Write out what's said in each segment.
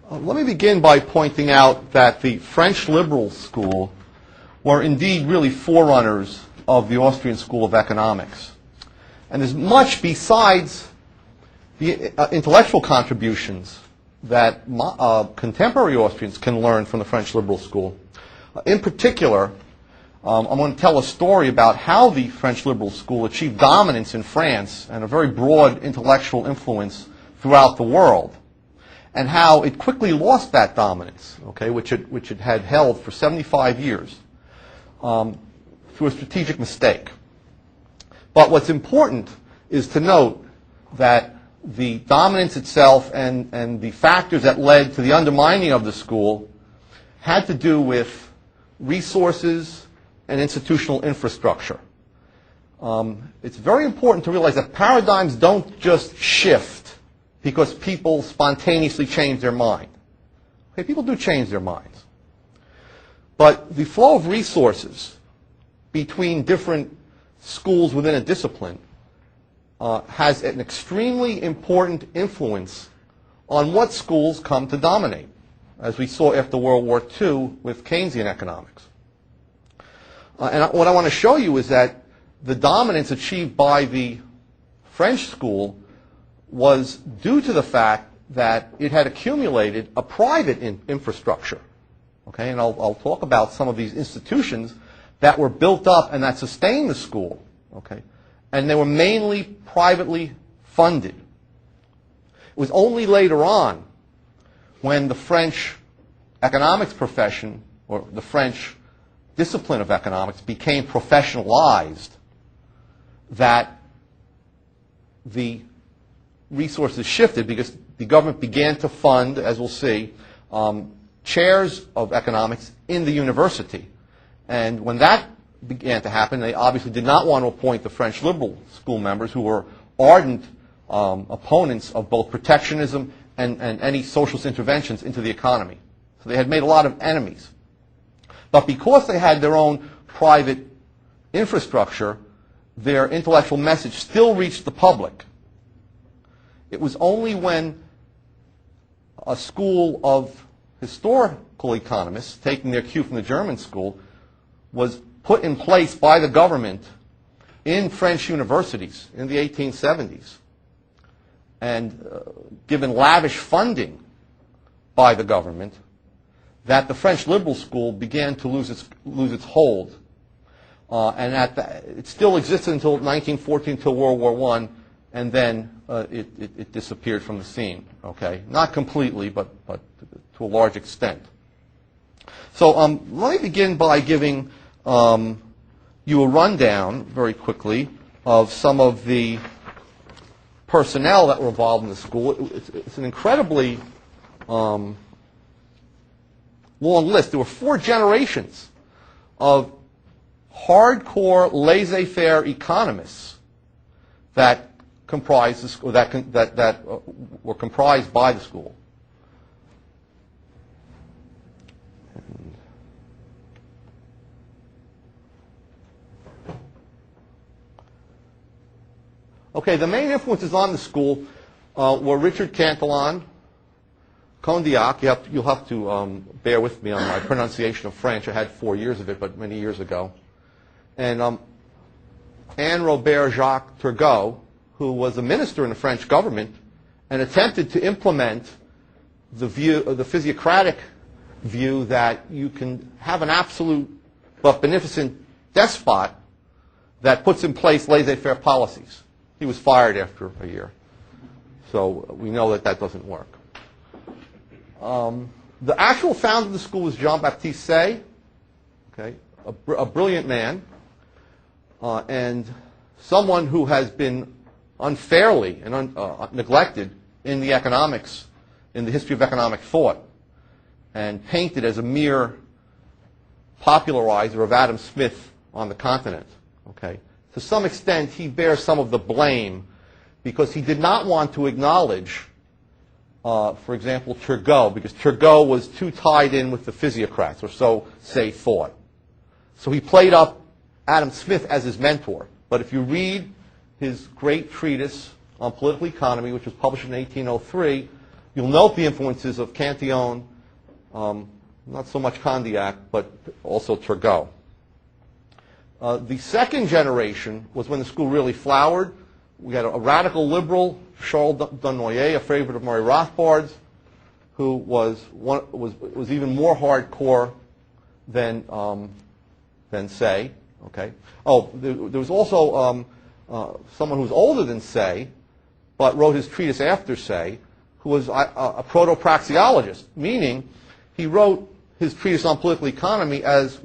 Let me begin by pointing out that the French liberal school were indeed really forerunners of the Austrian School of Economics. And there's much besides the intellectual contributions that contemporary Austrians can learn from the French liberal school. In particular, I'm going to tell a story about how the French liberal school achieved dominance in France and a very broad intellectual influence throughout the world, and how it quickly lost that dominance, which it had held for 75 years, through a strategic mistake. But what's important is to note that the dominance itself and the factors that led to the undermining of the school had to do with resources and institutional infrastructure. It's very important to realize that paradigms don't just shift because people spontaneously change their mind. People do change their minds. But the flow of resources between different schools within a discipline has an extremely important influence on what schools come to dominate, as we saw after World War II with Keynesian economics. And what I want to show you is that the dominance achieved by the French school was due to the fact that it had accumulated a private infrastructure. And I'll talk about some of these institutions that were built up and that sustained the school. And they were mainly privately funded. It was only later on, when the French economics profession, or the French discipline of economics, became professionalized, that the resources shifted, because the government began to fund, as we'll see, chairs of economics in the university. And when that began to happen, they obviously did not want to appoint the French liberal school members, who were ardent opponents of both protectionism and any socialist interventions into the economy. So they had made a lot of enemies. But because they had their own private infrastructure, their intellectual message still reached the public. It was only when a school of historical economists, taking their cue from the German school, was put in place by the government in French universities in the 1870s, and given lavish funding by the government, that the French liberal school began to lose its hold, and it still existed until 1914, until World War I, and then it disappeared from the scene. Not completely, but to a large extent. So let me begin by giving you a rundown very quickly of some of the personnel that were involved in the school. It's an incredibly long list. There were 4 generations of hardcore laissez-faire economists that comprised the school, that were comprised by the school. The main influences on the school were Richard Cantillon, Condillac. You'll have to bear with me on my pronunciation of French. I had 4 years of it, but many years ago. And Anne Robert Jacques Turgot, who was a minister in the French government and attempted to implement the physiocratic view that you can have an absolute but beneficent despot that puts in place laissez-faire policies. He was fired after a year. So we know that doesn't work. The actual founder of the school was Jean-Baptiste Say, a brilliant man, and someone who has been unfairly and neglected in the history of economic thought, and painted as a mere popularizer of Adam Smith on the continent. To some extent, he bears some of the blame because he did not want to acknowledge, for example, Turgot, because Turgot was too tied in with the physiocrats, or so Say thought. So he played up Adam Smith as his mentor. But if you read his great treatise on political economy, which was published in 1803, You'll note the influences of Cantillon, not so much Condillac, but also Turgot. The second generation was when the school really flowered. We had a radical liberal, Charles Dunoyer, a favorite of Murray Rothbard's, who was even more hardcore than Say. Okay. Oh, there was also someone who was older than Say, but wrote his treatise after Say, who was a proto-praxeologist, meaning he wrote his treatise on political economy as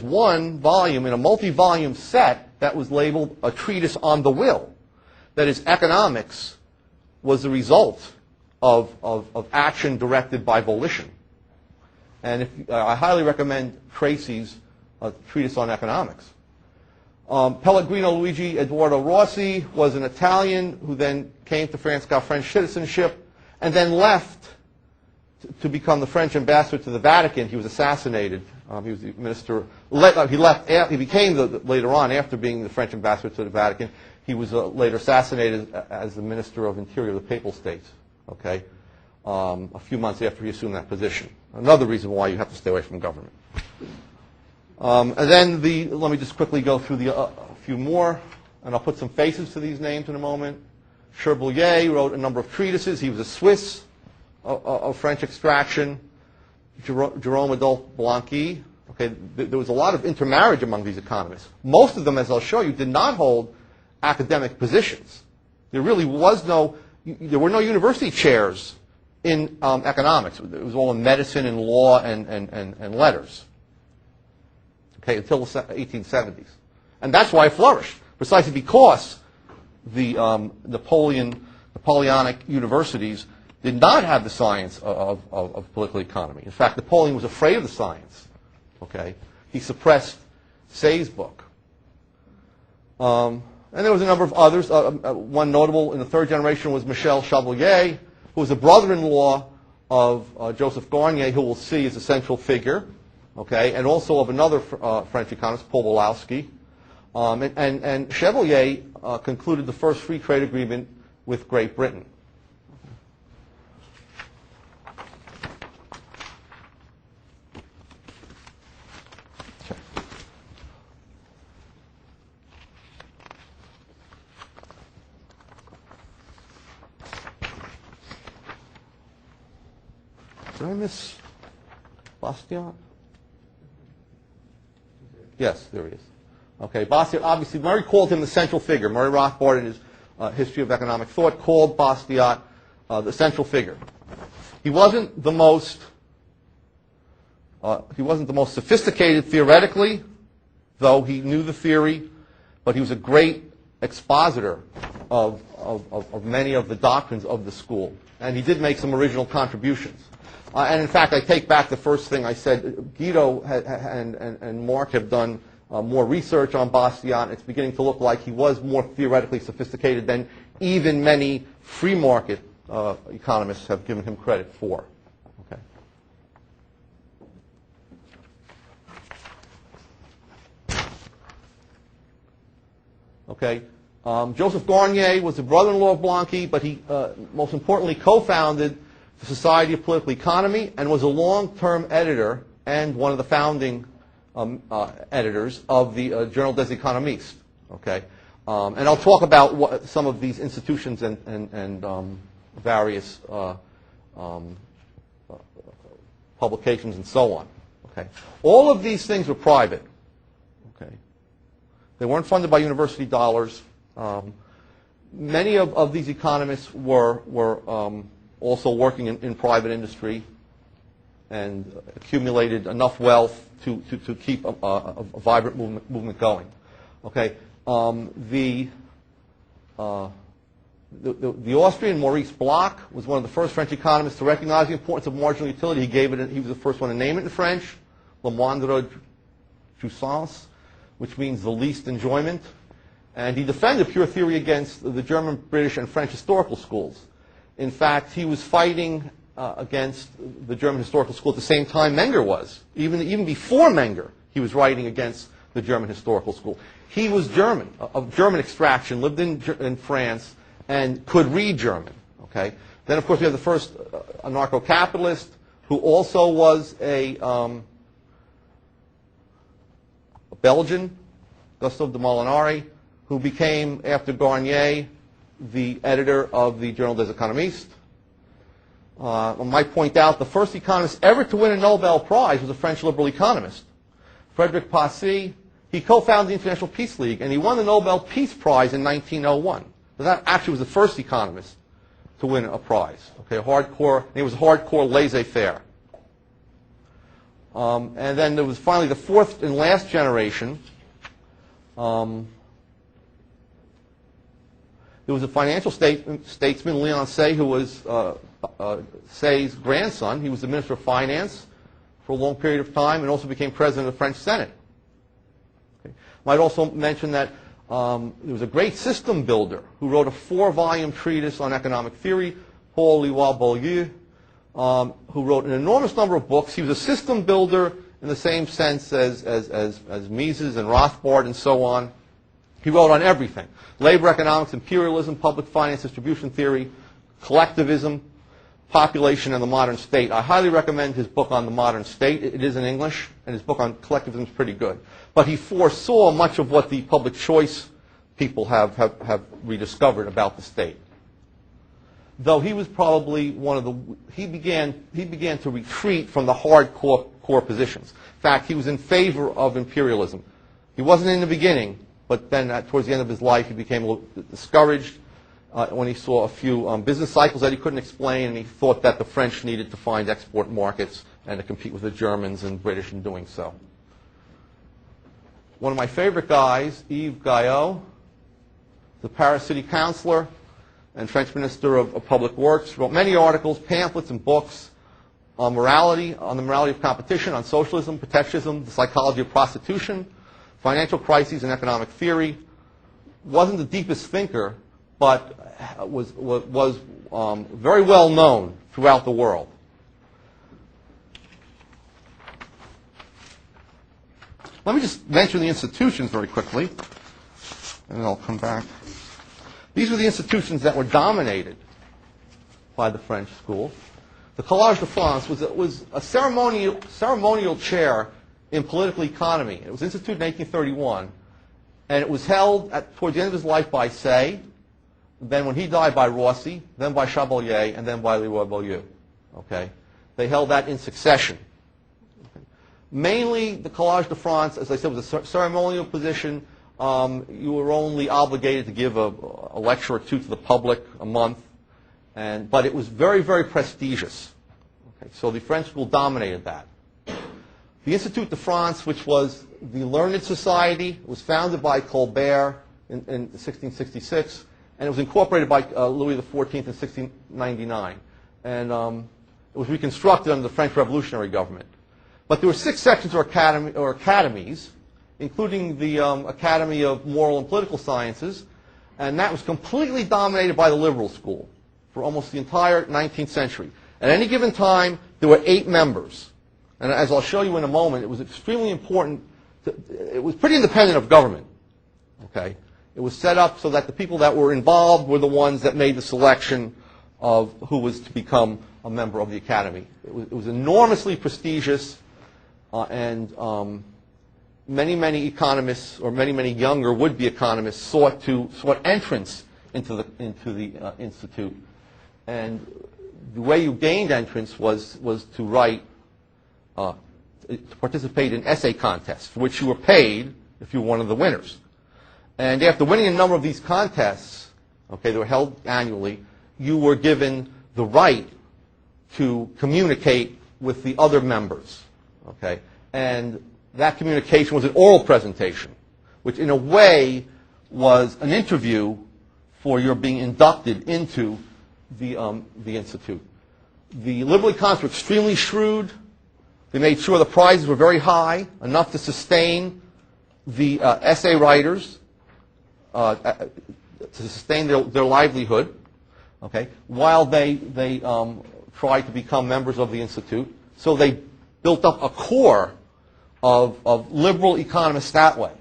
one volume in a multi-volume set that was labeled A Treatise on the Will. That is, economics was the result of action directed by volition. And I highly recommend Tracy's treatise on economics. Pellegrino Luigi Edoardo Rossi was an Italian who then came to France, got French citizenship, and then left to become the French ambassador to the Vatican. He was assassinated. He was the minister. He left. He became later on, after being the French ambassador to the Vatican, he was later assassinated as the minister of Interior of the Papal States. Okay, a few months after he assumed that position. Another reason why you have to stay away from government. And then let me just quickly go through a few more, and I'll put some faces to these names in a moment. Cherbulier wrote a number of treatises. He was a Swiss of French extraction. Jerome Adolphe Blanqui. Okay, there was a lot of intermarriage among these economists. Most of them, as I'll show you, did not hold academic positions. There really was there were no university chairs in economics. It was all in medicine and law and letters. Okay, until the 1870s. And that's why it flourished, precisely because the Napoleonic universities did not have the science of political economy. In fact, Napoleon was afraid of the science. Okay, he suppressed Say's book. And there was a number of others. One notable in the third generation was Michel Chavelier, who was a brother-in-law of Joseph Garnier, who we'll see is a central figure. Okay, and also of another French economist, Paul Wolowski. And Chevalier concluded the first free trade agreement with Great Britain. Okay. Did I miss Bastiat? Yes, there he is. Okay, Bastiat, obviously, Murray called him the central figure. Murray Rothbard, in his History of Economic Thought, called Bastiat the central figure. He wasn't the most sophisticated theoretically, though he knew the theory, but he was a great expositor of many of the doctrines of the school. And he did make some original contributions. And in fact, I take back the first thing I said. Guido and Mark have done more research on Bastiat. It's beginning to look like he was more theoretically sophisticated than even many free market economists have given him credit for. Okay. Joseph Garnier was the brother-in-law of Blanqui, but he most importantly co-founded the Society of Political Economy and was a long-term editor and one of the founding editors of the Journal des Economistes. Okay, and I'll talk about some of these institutions and various publications and so on. Okay, all of these things were private. Okay, they weren't funded by university dollars. Many of these economists were also working in private industry and accumulated enough wealth to keep a vibrant movement going. Okay, the Austrian Maurice Bloch was one of the first French economists to recognize the importance of marginal utility. He was the first one to name it in French, le moindre jouissance, which means the least enjoyment. And he defended pure theory against the German, British, and French historical schools. In fact, he was fighting against the German historical school at the same time Menger was. Even before Menger, he was writing against the German historical school. He was German, of German extraction, lived in France, and could read German. Okay, Then, of course, we have the first anarcho-capitalist, who also was a Belgian, Gustav de Molinari, who became, after Garnier, the editor of the Journal des Economistes. I might point out the first economist ever to win a Nobel Prize was a French liberal economist, Frédéric Passy. He co-founded the International Peace League, and he won the Nobel Peace Prize in 1901. So that actually was the first economist to win a prize. Okay, he was hardcore laissez-faire. And then there was finally the fourth and last generation. There was a financial statesman, Leon Say, who was Say's grandson. He was the Minister of Finance for a long period of time and also became President of the French Senate. Okay. Might also mention that there was a great system builder who wrote a 4-volume treatise on economic theory, Paul Louis-Beaulieu, who wrote an enormous number of books. He was a system builder in the same sense as Mises and Rothbard and so on. He wrote on everything: labor economics, imperialism, public finance, distribution theory, collectivism, population, and the modern state. I highly recommend his book on the modern state. It is in English, and his book on collectivism is pretty good. But he foresaw much of what the public choice people have rediscovered about the state. Though he was probably he began to retreat from the hardcore positions. In fact, he was in favor of imperialism. He wasn't in the beginning, but then towards the end of his life, he became a little discouraged when he saw a few business cycles that he couldn't explain, and he thought that the French needed to find export markets and to compete with the Germans and British in doing so. One of my favorite guys, Yves Guyot, the Paris City Councilor and French Minister of Public Works, wrote many articles, pamphlets, and books on morality, on the morality of competition, on socialism, protectionism, the psychology of prostitution, financial crises, and economic theory. Wasn't the deepest thinker, but was very well known throughout the world. Let me just mention the institutions very quickly, and then I'll come back. These were the institutions that were dominated by the French school. The Collège de France was a ceremonial chair in political economy. It was instituted in 1831, and it was held towards the end of his life by Say, then when he died by Rossi, then by Chabelier, and then by Louis-Beaulieu. Okay? They held that in succession. Okay. Mainly, the Collège de France, as I said, was a ceremonial position. You were only obligated to give a lecture or two to the public a month, but it was very, very prestigious. Okay? So the French school dominated that. The Institut de France, which was the learned society, was founded by Colbert in 1666, and it was incorporated by Louis XIV in 1699. And it was reconstructed under the French Revolutionary government. But there were 6 sections or academies, including the Academy of Moral and Political Sciences, and that was completely dominated by the liberal school for almost the entire 19th century. At any given time, there were 8 members. And as I'll show you in a moment, it was extremely important. It was pretty independent of government. Okay? It was set up so that the people that were involved were the ones that made the selection of who was to become a member of the academy. It was enormously prestigious, and many economists, or many younger would-be economists, sought entrance into the institute. And the way you gained entrance was to write. To participate in essay contests, for which you were paid if you were one of the winners. And after winning a number of these contests, okay, they were held annually, you were given the right to communicate with the other members. Okay? And that communication was an oral presentation, which in a way was an interview for your being inducted into the institute. The liberal economists were extremely shrewd. They made sure the prizes were very high, enough to sustain the essay writers, to sustain their livelihood, okay, while they tried to become members of the institute. So they built up a core of liberal economists that way.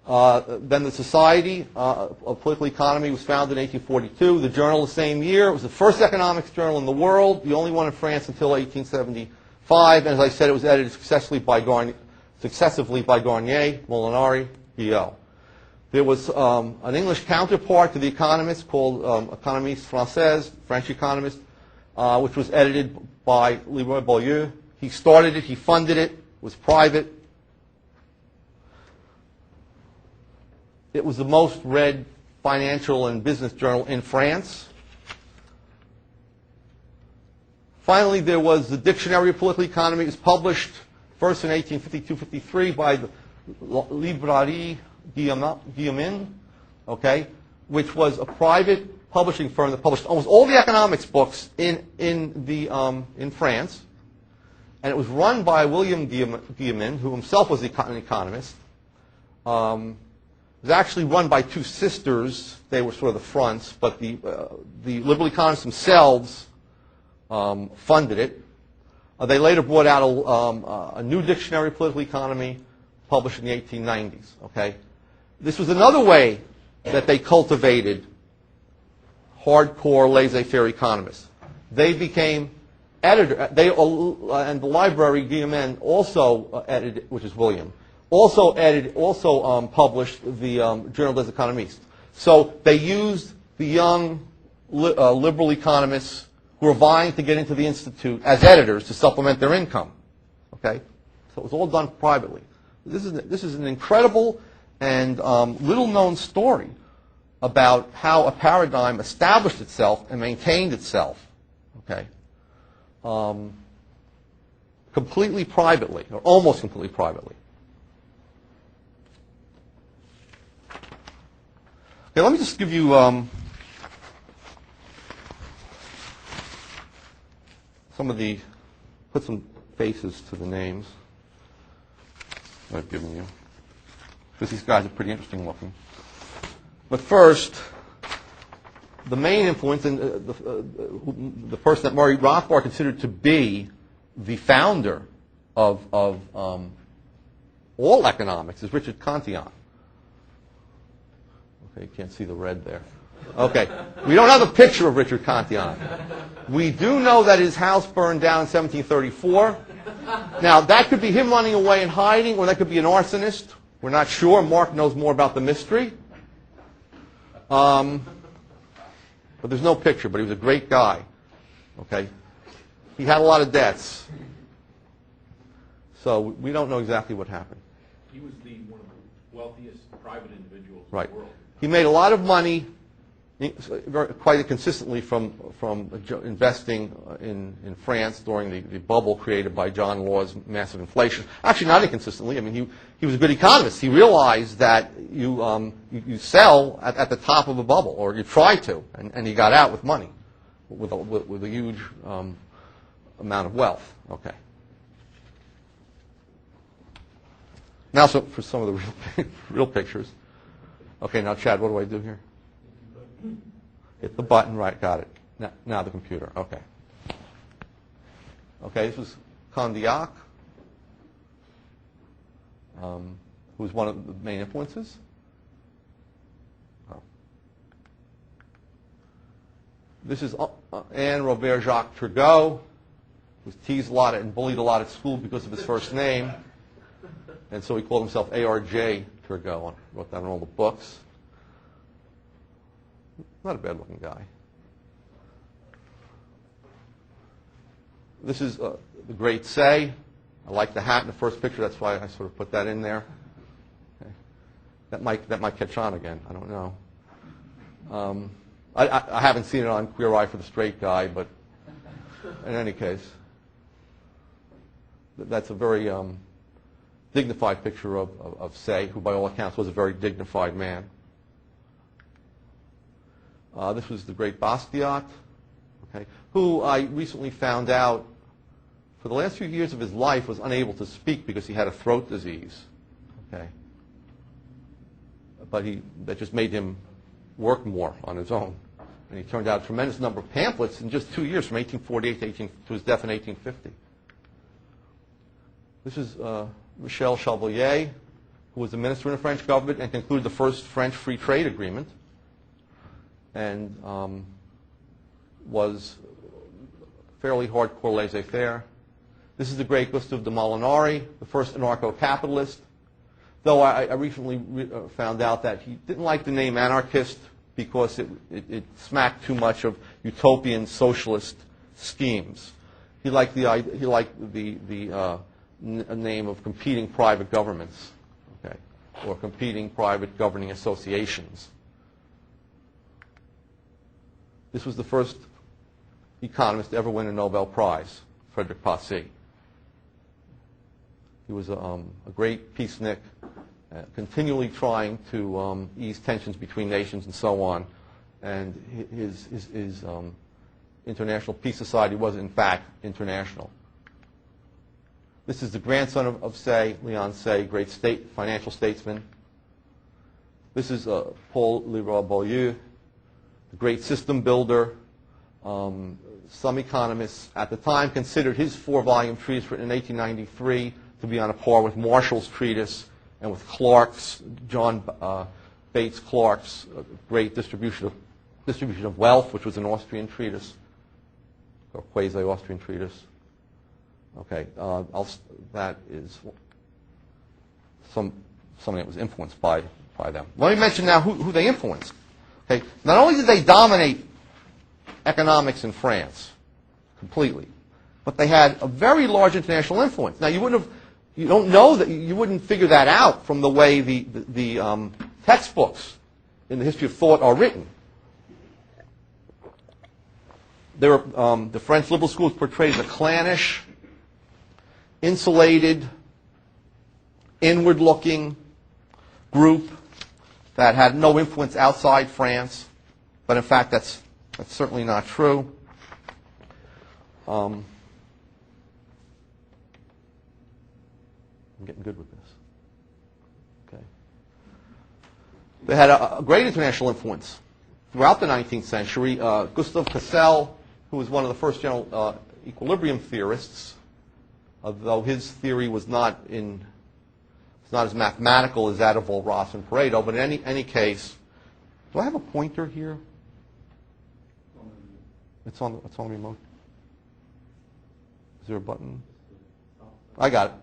Then the Society of Political Economy was founded in 1842. The journal the same year. It was the first economics journal in the world, the only one in France until 1875. And as I said, it was edited successively by Garnier, Molinari, Guillot. There was an English counterpart to The Economist called Économiste Française, French Economist, which was edited by Leroy Beaulieu. He started it, he funded it, it was private. It was the most read financial and business journal in France. Finally, there was the Dictionary of Political Economy. It was published first in 1852-53 by the Librairie Guillemin, okay, which was a private publishing firm that published almost all the economics books in France. And it was run by William Guillemin, who himself was an economist. It was actually run by two sisters. They were sort of the fronts, but the liberal economists themselves funded it. They later brought out a new dictionary of political economy published in the 1890s. Okay, this was another way that they cultivated hardcore laissez-faire economists. They became editor. And the library Guillemin also edited, which is William. Also published the Journal des Économistes. So they used the young liberal economists who were vying to get into the institute as editors to supplement their income. Okay, so it was all done privately. This is an incredible and little-known story about how a paradigm established itself and maintained itself. Okay, completely privately, or almost completely privately. Okay, let me just give you put some faces to the names I've given you, because these guys are pretty interesting looking. But first, the main influence, and the person that Murray Rothbard considered to be the founder of all economics, is Richard Cantillon. Okay, you can't see the red there. Okay, we don't have a picture of Richard Cantillon. We do know that his house burned down in 1734. Now, that could be him running away and hiding, or that could be an arsonist. We're not sure. Mark knows more about the mystery. But there's no picture, but he was a great guy. Okay? He had a lot of debts. So we don't know exactly what happened. He was one of the wealthiest private individuals right. in the world. He made a lot of money quite consistently from investing in France during the bubble created by John Law's massive inflation. Actually, not inconsistently. I mean, he was a good economist. He realized that you sell at the top of a bubble, or you try to, and he got out with money, with a huge amount of wealth. Okay. Now, so for some of the real pictures. Okay, now, Chad, what do I do here? Hit the button, right, got it. Now the computer, okay. Okay, this was Condillac, who was one of the main influences. Oh. This is Anne Robert Jacques Turgot, who was teased a lot and bullied a lot at school because of his first name. And so he called himself A.R.J. Turgot, wrote that in all the books. Not a bad-looking guy. This is the Great Say. I like the hat in the first picture. That's why I sort of put that in there. Okay. That might catch on again. I don't know. I haven't seen it on Queer Eye for the Straight Guy, but in any case, that's a very dignified picture of Say, who by all accounts was a very dignified man. This was the great Bastiat, okay, who I recently found out for the last few years of his life was unable to speak because he had a throat disease. Okay. But that just made him work more on his own. And he turned out a tremendous number of pamphlets in just 2 years, from 1848 to his death in 1850. This is Michel Chevalier, who who was a minister in the French government and concluded the first French free trade agreement, and was fairly hardcore laissez-faire. This is the great Gustav de Molinari, the first anarcho-capitalist, though I recently found out that he didn't like the name anarchist because it smacked too much of utopian socialist schemes. He liked the name of competing private governments, okay, or competing private governing associations. This was the first economist to ever win a Nobel Prize, Frederick Passy. He was a great peacenik, continually trying to ease tensions between nations and so on. And his International Peace Society was, in fact, international. This is the grandson of Say, Leon Say, great financial statesman. This is Paul Leroy-Beaulieu, the great system builder. Some economists at the time considered his 4-volume treatise written in 1893 to be on a par with Marshall's treatise and with Clark's, John Bates Clark's great distribution of wealth, which was an Austrian treatise, or quasi-Austrian treatise. Okay, that is something that was influenced by them. Let me mention now who they influenced. Okay, not only did they dominate economics in France completely, but they had a very large international influence. Now, you wouldn't figure that out from the way the textbooks in the history of thought are written. The French liberal school was portrayed as a clannish, insulated, inward-looking group that had no influence outside France, but in fact that's certainly not true. I'm getting good with this. Okay. They had a great international influence throughout the 19th century. Gustav Cassell, who was one of the first general equilibrium theorists, although his theory was not as mathematical as that of Vilfredo and Pareto, but in any case, do I have a pointer here? It's on the remote. Is there a button? I got it.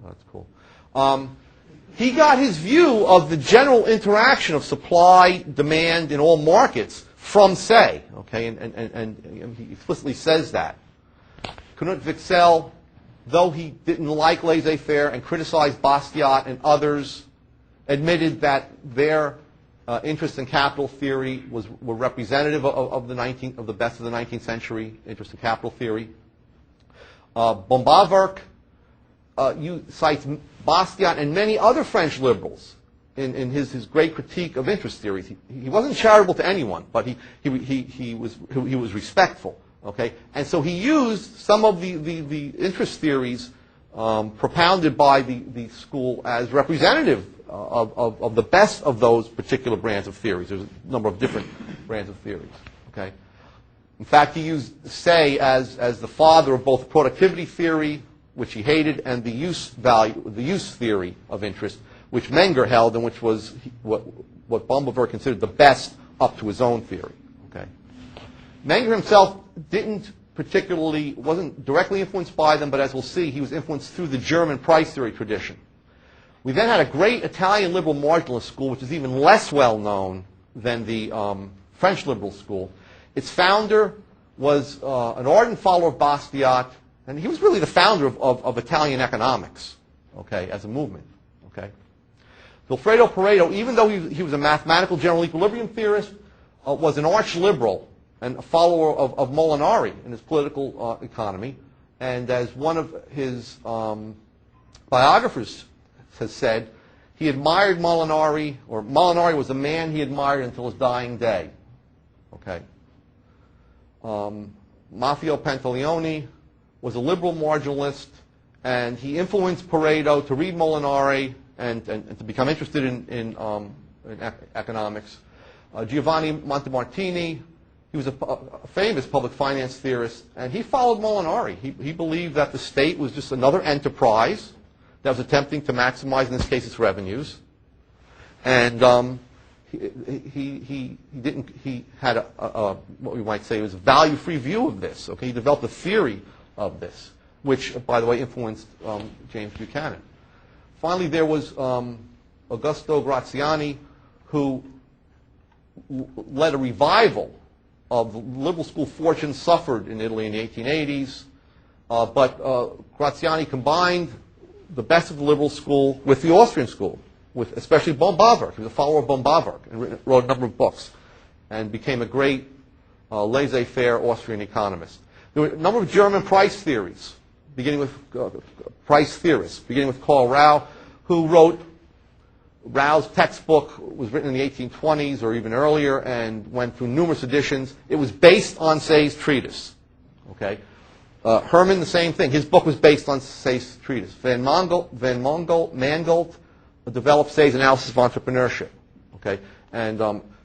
Oh, that's cool. He got his view of the general interaction of supply, demand in all markets from Say, okay, and he explicitly says that. Knut Wicksell, though he didn't like laissez-faire and criticized Bastiat and others, admitted that their interest in capital theory were representative of the best of the 19th century interest in capital theory. Bombaverk cites Bastiat and many other French liberals in his great critique of interest theories. He wasn't charitable to anyone, but he was respectful. Okay, and so he used some of the interest theories propounded by the school as representative of the best of those particular brands of theories. There's a number of different brands of theories. Okay, in fact, he used Say as the father of both productivity theory, which he hated, and the use theory of interest, which Menger held, and which was what Bombaverk considered the best up to his own theory. Okay, Menger himself wasn't directly influenced by them, but as we'll see, he was influenced through the German price theory tradition. We then had a great Italian liberal marginalist school, which is even less well known than the French liberal school. Its founder was an ardent follower of Bastiat, and he was really the founder of Italian economics, okay, as a movement. Okay. Vilfredo Pareto, even though he was a mathematical general equilibrium theorist, was an arch liberal and a follower of Molinari in his political economy. And as one of his biographers has said, he admired Molinari, or Molinari was the man he admired until his dying day. Okay. Maffeo Pantaleone was a liberal marginalist, and he influenced Pareto to read Molinari and to become interested in economics. Giovanni Montemartini, he was a famous public finance theorist, and he followed Molinari. He believed that the state was just another enterprise that was attempting to maximize, in this case, its revenues. And he had what we might say was a value-free view of this. Okay, he developed a theory of this, which, by the way, influenced James Buchanan. Finally, there was Augusto Graziani, who led a revival of the liberal school fortune suffered in Italy in the 1880s. But Graziani combined the best of the liberal school with the Austrian school, with especially von Bawerk. He was a follower of von Bawerk and wrote a number of books and became a great laissez-faire Austrian economist. There were a number of German price theories, beginning with price theorists, beginning with Karl Rau, who wrote Rau's textbook was written in the 1820s or even earlier and went through numerous editions. It was based on Say's treatise. Okay, Herman, the same thing. His book was based on Say's treatise. Van Mangold developed Say's analysis of entrepreneurship. Okay, and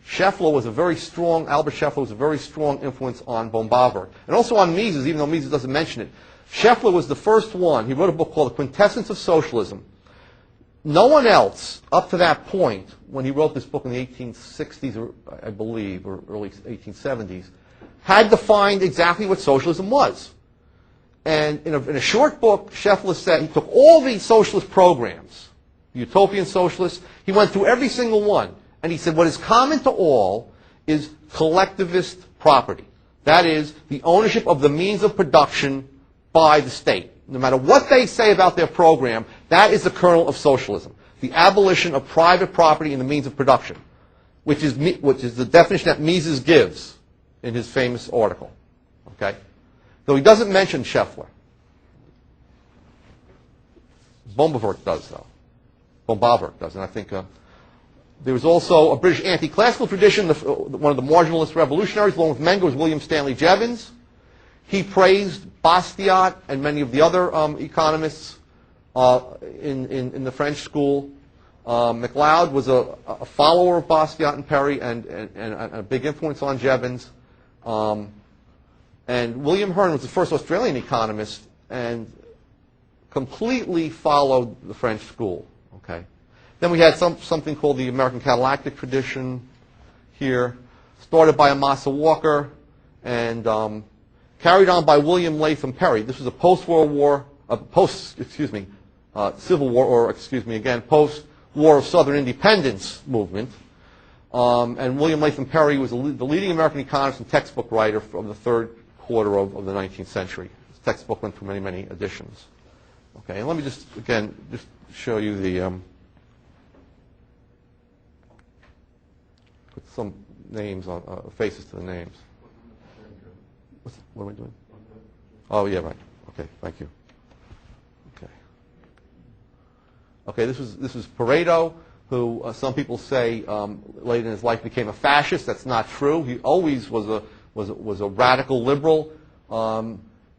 Scheffler was a very strong. Albert Scheffler was a very strong influence on von Bawerk and also on Mises, even though Mises doesn't mention it. Scheffler was the first one. He wrote a book called The Quintessence of Socialism. No one else, up to that point, when he wrote this book in the 1860s, or I believe, or early 1870s, had defined exactly what socialism was. And in a short book, Scheffler said he took all the socialist programs, the utopian socialists, he went through every single one, and he said what is common to all is collectivist property. That is, the ownership of the means of production by the state. No matter what they say about their program, that is the kernel of socialism. The abolition of private property and the means of production, which is the definition that Mises gives in his famous article. Okay? Though he doesn't mention Scheffler. Von Bawerk does, though. Von Bawerk does, and I think there was also a British anti-classical tradition. One of the marginalist revolutionaries, along with Menger, was William Stanley Jevons. He praised Bastiat and many of the other economists in the French school. MacLeod was a follower of Bastiat and Perry and a big influence on Jevons. And William Hearn was the first Australian economist and completely followed the French school. Okay. Then we had something called the American Catalactic tradition here, started by Amasa Walker and carried on by William Latham Perry. This was a post-World War, Civil War, or post-War of Southern Independence movement. And William Latham Perry was the leading American economist and textbook writer from the third quarter of the 19th century. His textbook went through many, many editions. Okay, and let me just show you the put some names on faces to the names. What am I doing? Oh, yeah, right. Okay, thank you. Okay, this was Pareto, who some people say late in his life became a fascist. That's not true. He always was a radical liberal.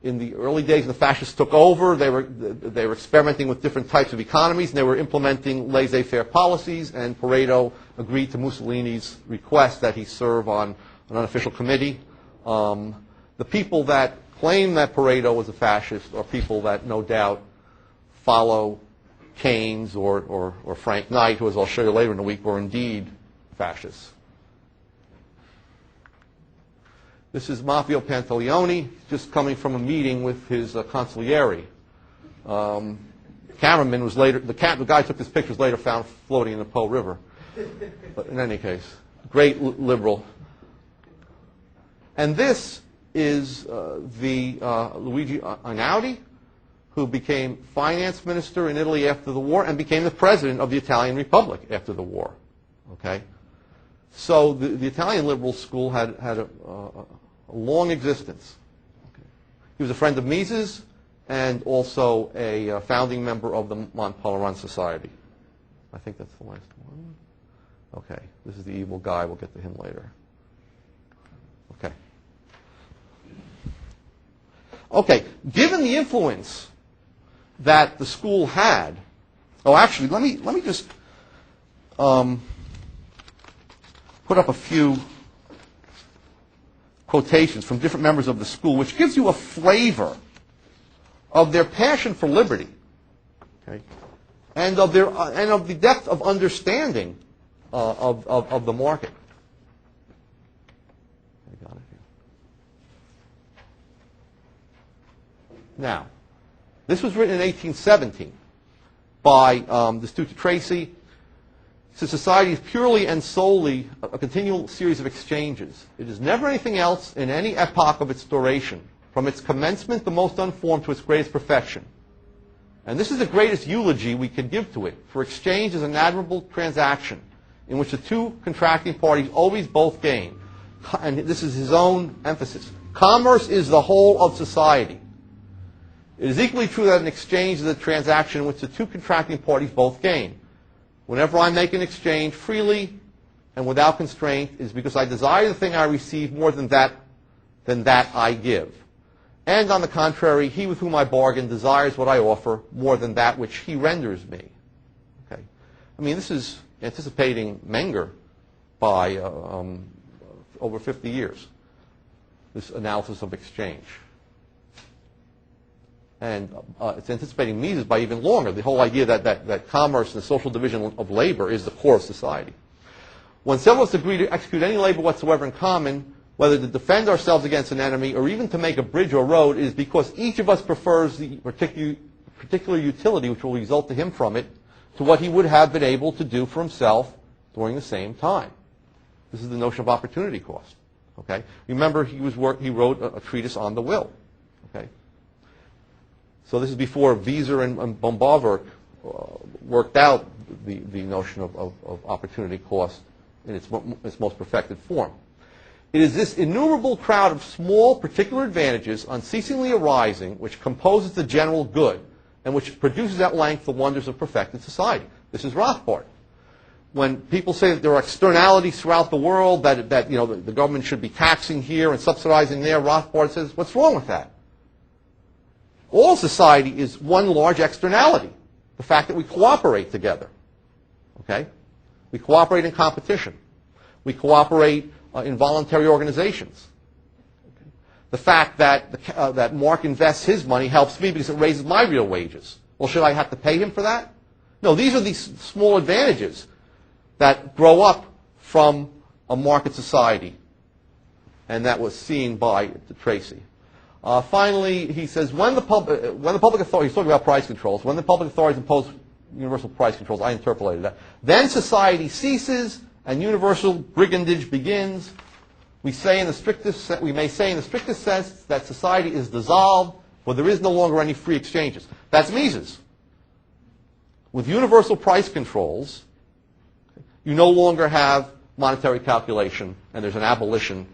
In the early days, the fascists took over. They were experimenting with different types of economies, and they were implementing laissez-faire policies. And Pareto agreed to Mussolini's request that he serve on an unofficial committee. The people that claim that Pareto was a fascist are people that no doubt follow Keynes or Frank Knight, who, as I'll show you later in the week, were indeed fascists. This is Maffeo Pantaleone, just coming from a meeting with his consigliere. Cameraman was later, the guy who took this picture was later found floating in the Po River. But in any case, great liberal. And this is the Luigi Einaudi, who became finance minister in Italy after the war and became the president of the Italian Republic after the war. Okay, so the Italian liberal school had a long existence. Okay. He was a friend of Mises and also a founding member of the Mont Pelerin Society. I think that's the last one. Okay, this is the evil guy. We'll get to him later. Okay. Okay, given the influence that the school had, actually, let me just put up a few quotations from different members of the school, which gives you a flavor of their passion for liberty. Okay, and of the depth of understanding of the market. I got it here. Now, this was written in 1817 by this Tutor Tracy. So society is purely and solely a continual series of exchanges. It is never anything else in any epoch of its duration, from its commencement the most unformed to its greatest perfection. And this is the greatest eulogy we could give to it, for exchange is an admirable transaction in which the two contracting parties always both gain. And this is his own emphasis. Commerce is the whole of society. It is equally true that an exchange is a transaction in which the two contracting parties both gain. Whenever I make an exchange freely and without constraint, it is because I desire the thing I receive more than that I give. And on the contrary, he with whom I bargain desires what I offer more than that which he renders me. Okay. I mean, this is anticipating Menger by over 50 years, this analysis of exchange. And it's anticipating Mises by even longer, the whole idea that commerce and the social division of labor is the core of society. When several of us agree to execute any labor whatsoever in common, whether to defend ourselves against an enemy or even to make a bridge or road, it is because each of us prefers the particular utility which will result to him from it to what he would have been able to do for himself during the same time. This is the notion of opportunity cost. Okay? Remember, he wrote a treatise on the will. Okay? So this is before Wieser and Bombaverk worked out the notion of opportunity cost in its most perfected form. It is this innumerable crowd of small particular advantages unceasingly arising which composes the general good and which produces at length the wonders of perfected society. This is Rothbard. When people say that there are externalities throughout the world, that the government should be taxing here and subsidizing there, Rothbard says, what's wrong with that? All society is one large externality, the fact that we cooperate together. Okay? We cooperate in competition. We cooperate in voluntary organizations. Okay? The fact that Mark invests his money helps me because it raises my real wages. Well, should I have to pay him for that? No, these are these small advantages that grow up from a market society, and that was seen by Tracy. Finally, he says, when the public authorities, he's talking about price controls, when the public authorities impose universal price controls, I interpolated that, then society ceases and universal brigandage begins. We may say in the strictest sense that society is dissolved, for there is no longer any free exchanges. That's Mises. With universal price controls, you no longer have monetary calculation, and there's an abolition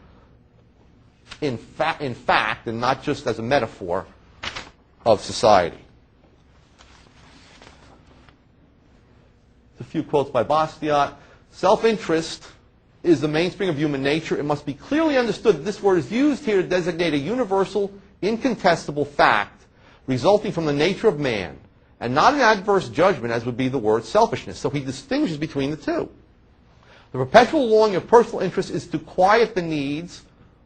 in fact, and not just as a metaphor, of society. A few quotes by Bastiat. Self-interest is the mainspring of human nature. It must be clearly understood that this word is used here to designate a universal, incontestable fact resulting from the nature of man, and not an adverse judgment as would be the word selfishness. So he distinguishes between the two. The perpetual longing of personal interest is to quiet the needs,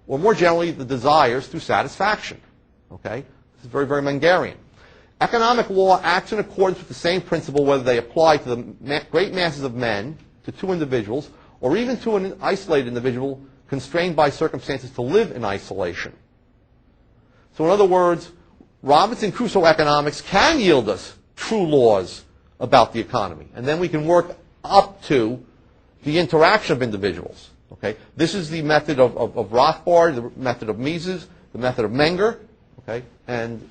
or more generally, the desires through satisfaction. Okay? This is very, very Mengerian. Economic law acts in accordance with the same principle whether they apply to the great masses of men, to two individuals, or even to an isolated individual constrained by circumstances to live in isolation. So in other words, Robinson Crusoe economics can yield us true laws about the economy. And then we can work up to the interaction of individuals. Okay? This is the method of Rothbard, the method of Mises, the method of Menger. Okay? And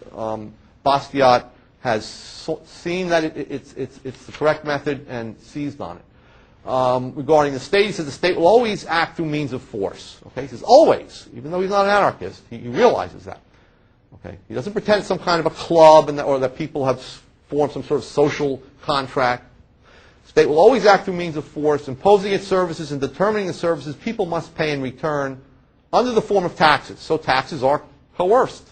Bastiat has seen that it's the correct method and seized on it. Regarding the state, he says the state will always act through means of force. Okay? He says always, even though he's not an anarchist, he realizes that. Okay? He doesn't pretend it's some kind of a club or that people have formed some sort of social contract. State will always act through means of force, imposing its services and determining the services people must pay in return under the form of taxes. So taxes are coerced.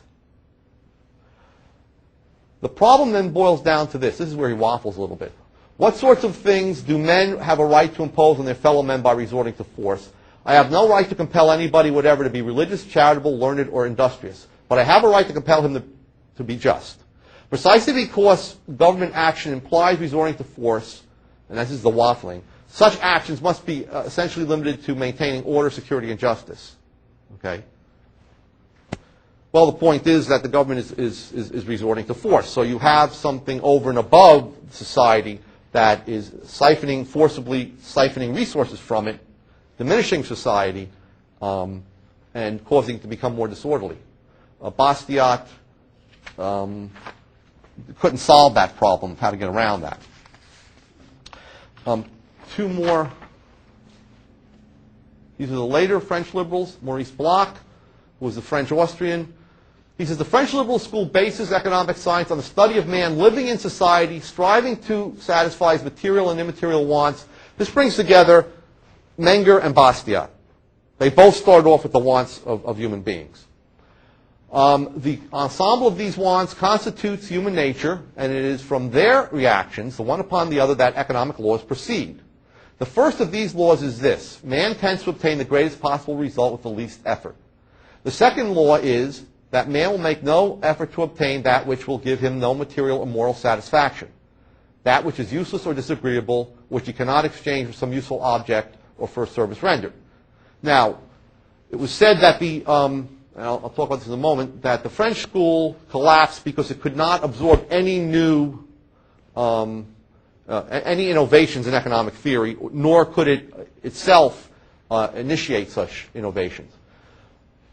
The problem then boils down to this. This is where he waffles a little bit. What sorts of things do men have a right to impose on their fellow men by resorting to force? I have no right to compel anybody whatever to be religious, charitable, learned, or industrious. But I have a right to compel him to be just. Precisely because government action implies resorting to force, and this is the waffling, such actions must be essentially limited to maintaining order, security, and justice. Okay? Well, the point is that the government is resorting to force. So you have something over and above society that is forcibly siphoning resources from it, diminishing society, and causing it to become more disorderly. Bastiat couldn't solve that problem, how to get around that. Two more. These are the later French liberals. Maurice Bloch, who was a French-Austrian. He says, the French liberal school bases economic science on the study of man living in society, striving to satisfy his material and immaterial wants. This brings together Menger and Bastiat. They both started off with the wants of human beings. The ensemble of these wants constitutes human nature, and it is from their reactions, the one upon the other, that economic laws proceed. The first of these laws is this: man tends to obtain the greatest possible result with the least effort. The second law is that man will make no effort to obtain that which will give him no material or moral satisfaction, that which is useless or disagreeable, which he cannot exchange for some useful object or for a service rendered. Now, it was said that I'll talk about this in a moment, that the French school collapsed because it could not absorb any new, any innovations in economic theory, nor could it itself initiate such innovations.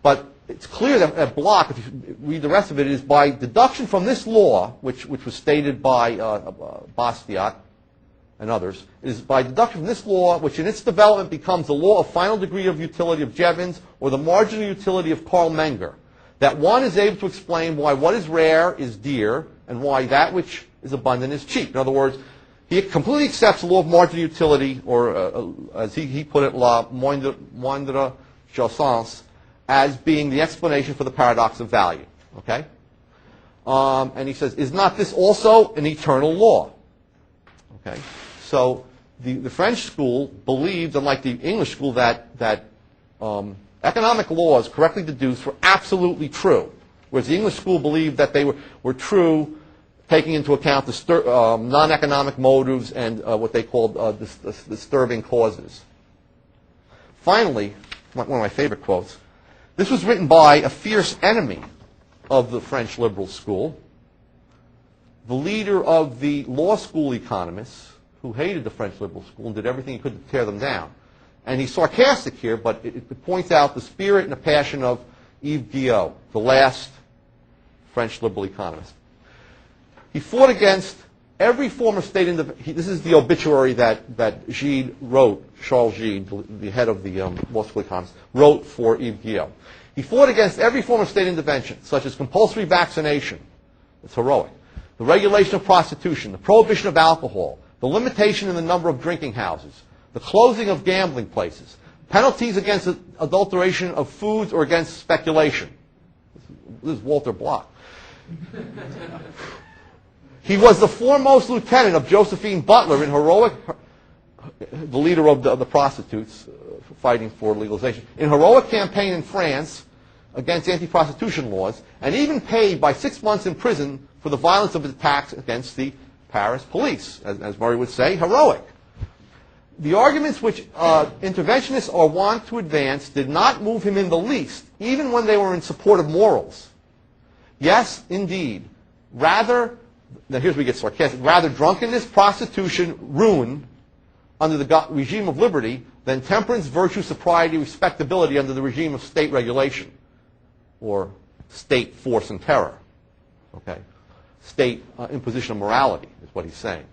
But it's clear that at Bloch, if you read the rest of it, is by deduction from this law, which was stated by Bastiat and others, it is by deduction from this law, which in its development becomes the law of final degree of utility of Jevons, or the marginal utility of Karl Menger, that one is able to explain why what is rare is dear, and why that which is abundant is cheap. In other words, he completely accepts the law of marginal utility, or as he put it, la moindre jouissance, as being the explanation for the paradox of value. Okay? And he says, is not this also an eternal law? Okay? So the French school believed, unlike the English school, that economic laws correctly deduced were absolutely true, whereas the English school believed that they were true, taking into account the non-economic motives and what they called disturbing causes. Finally, one of my favorite quotes. This was written by a fierce enemy of the French liberal school, the leader of the law school economists, who hated the French liberal school and did everything he could to tear them down. And he's sarcastic here, but it points out the spirit and the passion of Yves Guillot, the last French liberal economist. He fought against every form of state independence. This is the obituary that Gide wrote, Charles Gide, the head of the law school economists, wrote for Yves Guillot. He fought against every form of state intervention, such as compulsory vaccination. It's heroic. The regulation of prostitution, the prohibition of alcohol, the limitation in the number of drinking houses, the closing of gambling places, penalties against adulteration of foods or against speculation. This is Walter Bloch. He was the foremost lieutenant of Josephine Butler in heroic, the leader of the prostitutes fighting for legalization, in heroic campaign in France against anti-prostitution laws, and even paid by 6 months in prison for the violence of his attacks against the Paris police, as Murray would say, heroic. The arguments which interventionists are wont to advance did not move him in the least, even when they were in support of morals. Yes, indeed. Rather, now here's where we get sarcastic, rather drunkenness, prostitution, ruin under the regime of liberty than temperance, virtue, sobriety, respectability under the regime of state regulation, or state force and terror. Okay? State imposition of morality is what he's saying.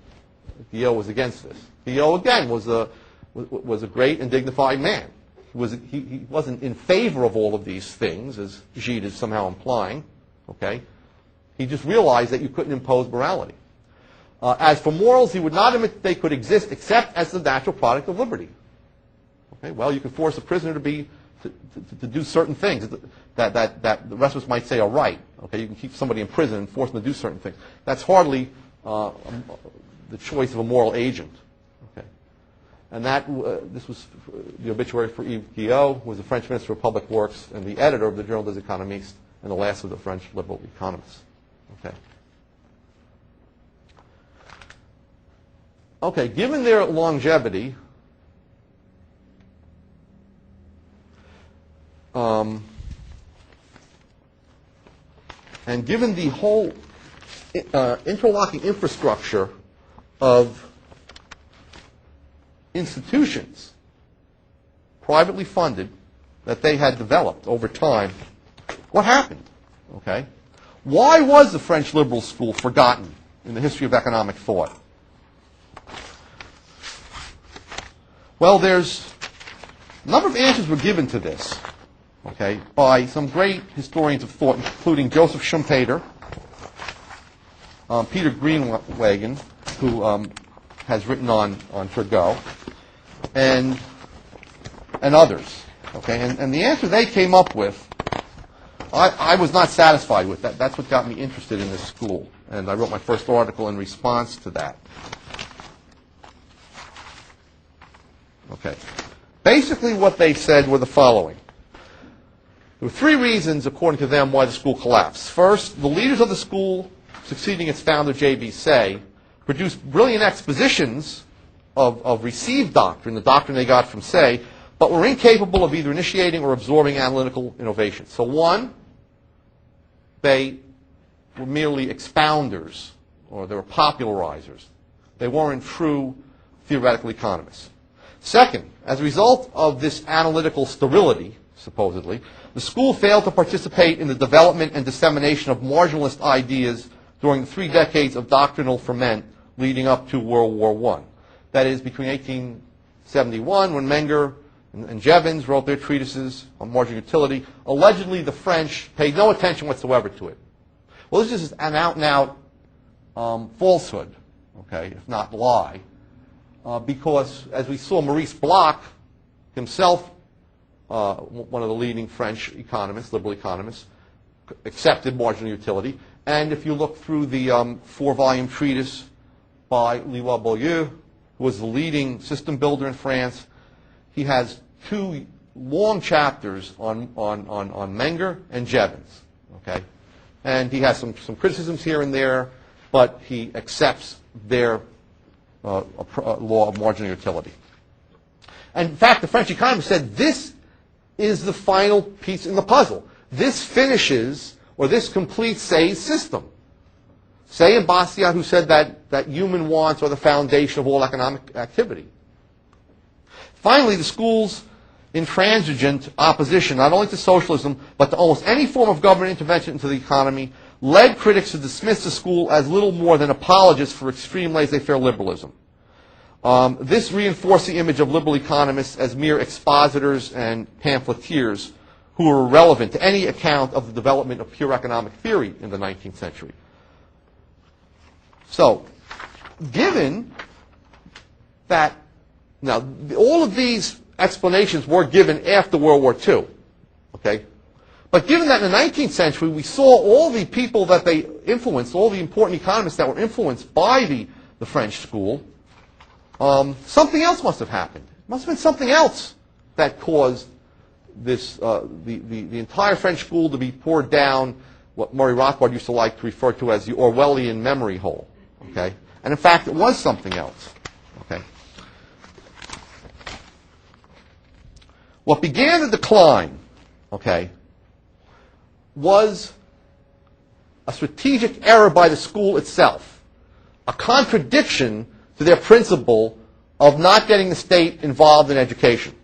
Guillot was against this. Guillot, again, was a great and dignified man. He wasn't in favor of all of these things, as Gide is somehow implying. Okay? He just realized that you couldn't impose morality. As for morals, he would not admit that they could exist except as the natural product of liberty. Okay? Well, you can force a prisoner to do certain things that the rest of us might say are right. Okay? You can keep somebody in prison and force them to do certain things. That's hardly the choice of a moral agent. Okay? And this was the obituary for Yves Guillot, who was the French Minister of Public Works and the editor of the Journal des Economistes, and the last of the French liberal economists. Okay. Okay, given their longevity, and given the whole interlocking infrastructure of institutions, privately funded, that they had developed over time, what happened? Okay? Why was the French liberal school forgotten in the history of economic thought? Well, there's a number of answers were given to this, okay, by some great historians of thought, including Joseph Schumpeter, Peter Greenwagen, who has written on Turgot, and others. Okay, and the answer they came up with, I was not satisfied with. That's what got me interested in this school, and I wrote my first article in response to that. Okay, basically what they said were the following. There were three reasons, according to them, why the school collapsed. First, the leaders of the school, succeeding its founder, J.B. Say, produced brilliant expositions of received doctrine, the doctrine they got from Say, but were incapable of either initiating or absorbing analytical innovation. So one, they were merely expounders, or they were popularizers. They weren't true theoretical economists. Second, as a result of this analytical sterility, supposedly, the school failed to participate in the development and dissemination of marginalist ideas during the 3 decades of doctrinal ferment leading up to World War I. That is, between 1871, when Menger and Jevons wrote their treatises on marginal utility. Allegedly, the French paid no attention whatsoever to it. Well, this is an out-and-out falsehood, okay, if not lie, because, as we saw, Maurice Bloch, himself one of the leading French economists, liberal economists, accepted marginal utility. And if you look through the 4-volume treatise by Leroy-Beaulieu, who was the leading system builder in France, he has 2 long chapters on Menger and Jevons. Okay? And he has some criticisms here and there, but he accepts their law of marginal utility. And in fact, the French economist said this is the final piece in the puzzle. This finishes, or this completes Say's system. Say and Bastiat, who said that human wants are the foundation of all economic activity. Finally, the school's intransigent opposition, not only to socialism, but to almost any form of government intervention into the economy, led critics to dismiss the school as little more than apologists for extreme laissez-faire liberalism. This reinforced the image of liberal economists as mere expositors and pamphleteers who were irrelevant to any account of the development of pure economic theory in the 19th century. So, given that, now, all of these explanations were given after World War II, okay? But given that in the 19th century we saw all the people that they influenced, all the important economists that were influenced by the French school, something else must have happened. It must have been something else that caused this, the entire French school to be poured down what Murray Rothbard used to like to refer to as the Orwellian memory hole. Okay? And in fact, it was something else. Okay? What began the decline, okay, was a strategic error by the school itself, a contradiction to their principle of not getting the state involved in education.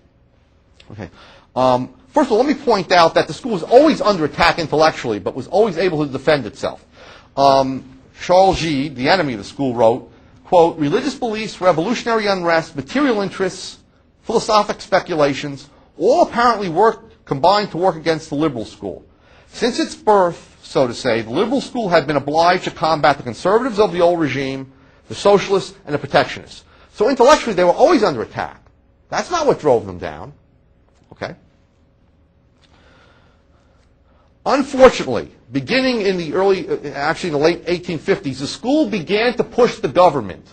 Okay. First of all, let me point out that the school was always under attack intellectually, but was always able to defend itself. Charles Gide, the enemy of the school, wrote, quote, "Religious beliefs, revolutionary unrest, material interests, philosophic speculations, all apparently combined to work against the liberal school. Since its birth, so to say, the liberal school had been obliged to combat the conservatives of the old regime, the socialists, and the protectionists." So intellectually, they were always under attack. That's not what drove them down. Okay? Unfortunately, beginning in the late 1850s, the school began to push the government,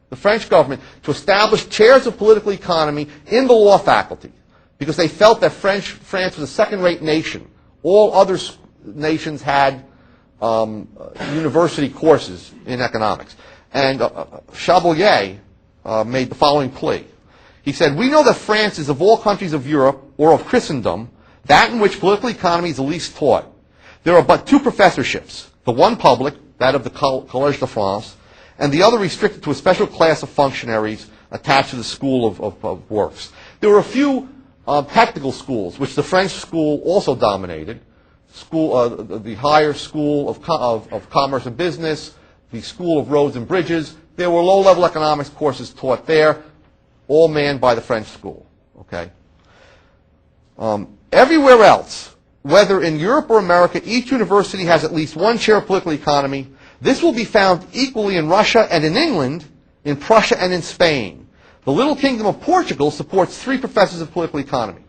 the French government, to establish chairs of political economy in the law faculty, because they felt that France was a second-rate nation. All other nations had university courses in economics. And Chabelier, made the following plea. He said, "We know that France is of all countries of Europe or of Christendom that in which political economy is the least taught. There are but two professorships, the one public, that of the Collège de France, and the other restricted to a special class of functionaries attached to the School of Works. There were a few technical schools, which the French school also dominated. The higher school of commerce and business, the School of Roads and Bridges. There were low-level economics courses taught there, all manned by the French school. Okay. Everywhere else, whether in Europe or America, each university has at least one chair of political economy. This will be found equally in Russia and in England, in Prussia and in Spain. The little kingdom of Portugal supports 3 professors of political economy."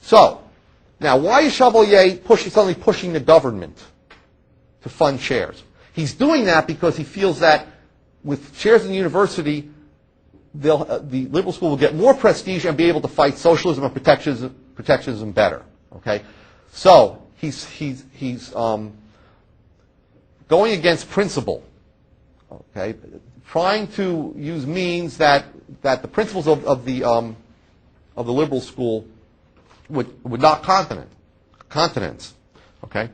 So, now why is Chevalier suddenly pushing the government to fund chairs? He's doing that because he feels that with chairs in the university, the liberal school will get more prestige and be able to fight socialism and protectionism better. Okay, so he's going against principle. Okay, trying to use means that the principles of the liberal school would not countenance. Okay,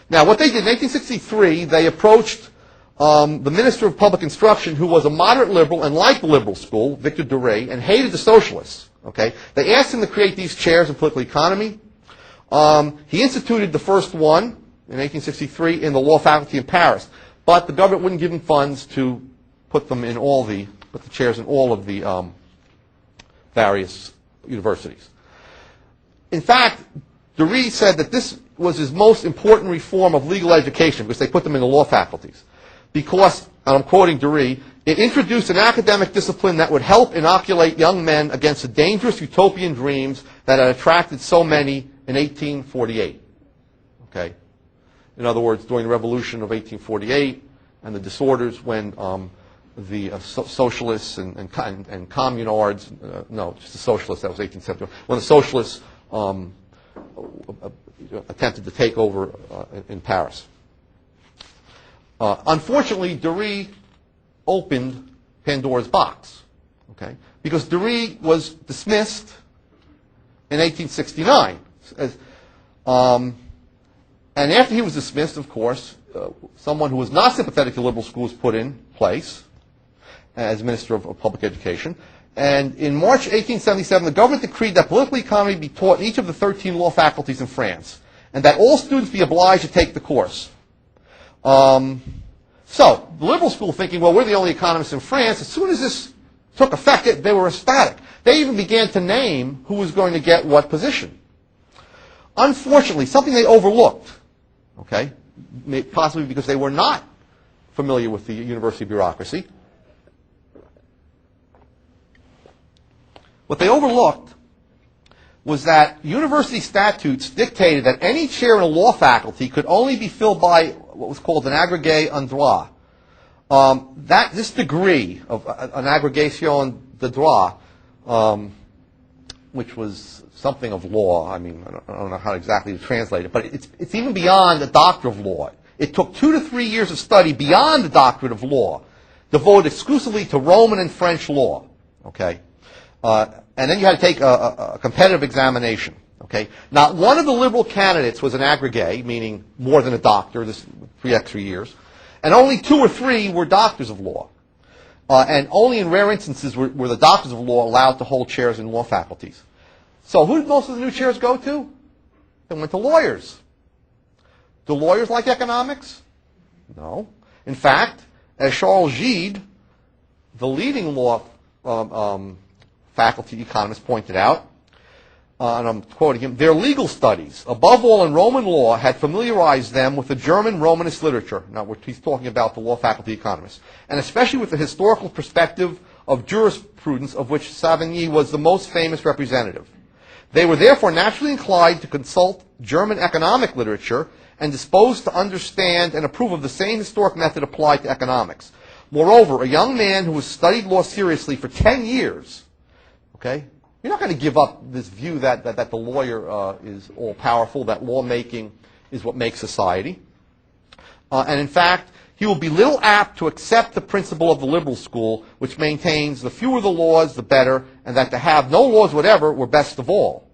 now what they did in 1863, they approached the Minister of Public Instruction, who was a moderate liberal and liked the liberal school, Victor Duray, and hated the socialists. Okay, they asked him to create these chairs in political economy. He instituted the first one in 1863 in the law faculty in Paris, but the government wouldn't give him funds to put the chairs in all of the various universities. In fact, Duray said that this was his most important reform of legal education, because they put them in the law faculties. Because, and I'm quoting Duray, "it introduced an academic discipline that would help inoculate young men against the dangerous utopian dreams that had attracted so many in 1848. Okay? In other words, during the revolution of 1848 and the disorders when the socialists and communards, no, just the socialists, that was 1870, when the socialists attempted to take over in Paris. Unfortunately, Duray opened Pandora's box, okay? Because Duray was dismissed in 1869. And after he was dismissed, of course, someone who was not sympathetic to liberal schools put in place as Minister of Public Education. And in March 1877, the government decreed that political economy be taught in each of the 13 law faculties in France, and that all students be obliged to take the course. So, the liberal school thinking, well, we're the only economists in France, as soon as this took effect, they were ecstatic. They even began to name who was going to get what position. Unfortunately, something they overlooked, okay, possibly because they were not familiar with the university bureaucracy. What they overlooked was that university statutes dictated that any chair in a law faculty could only be filled by what was called an agrégé en droit. This degree of an agrégation de droit, which was something of law. I mean, I don't know how exactly to translate it, but it's even beyond the doctor of law. It took 2 to 3 years of study beyond the doctorate of law, devoted exclusively to Roman and French law. Okay. And then you had to take a competitive examination. Okay, not one of the liberal candidates was an agrégé, meaning more than a doctor, this 3 extra years, and only 2 or 3 were doctors of law. And only in rare instances were the doctors of law allowed to hold chairs in law faculties. So who did most of the new chairs go to? They went to lawyers. Do lawyers like economics? No. In fact, as Charles Gide, the leading law faculty economist, pointed out, and I'm quoting him, their legal studies, above all in Roman law, had familiarized them with the German Romanist literature. Now, he's talking about the law faculty economists, and especially with the historical perspective of jurisprudence, of which Savigny was the most famous representative. They were therefore naturally inclined to consult German economic literature and disposed to understand and approve of the same historic method applied to economics. Moreover, a young man who has studied law seriously for 10 years, okay, you're not going to give up this view that the lawyer is all-powerful, that lawmaking is what makes society. And in fact, he will be little apt to accept the principle of the liberal school, which maintains the fewer the laws, the better, and that to have no laws whatever were best of all.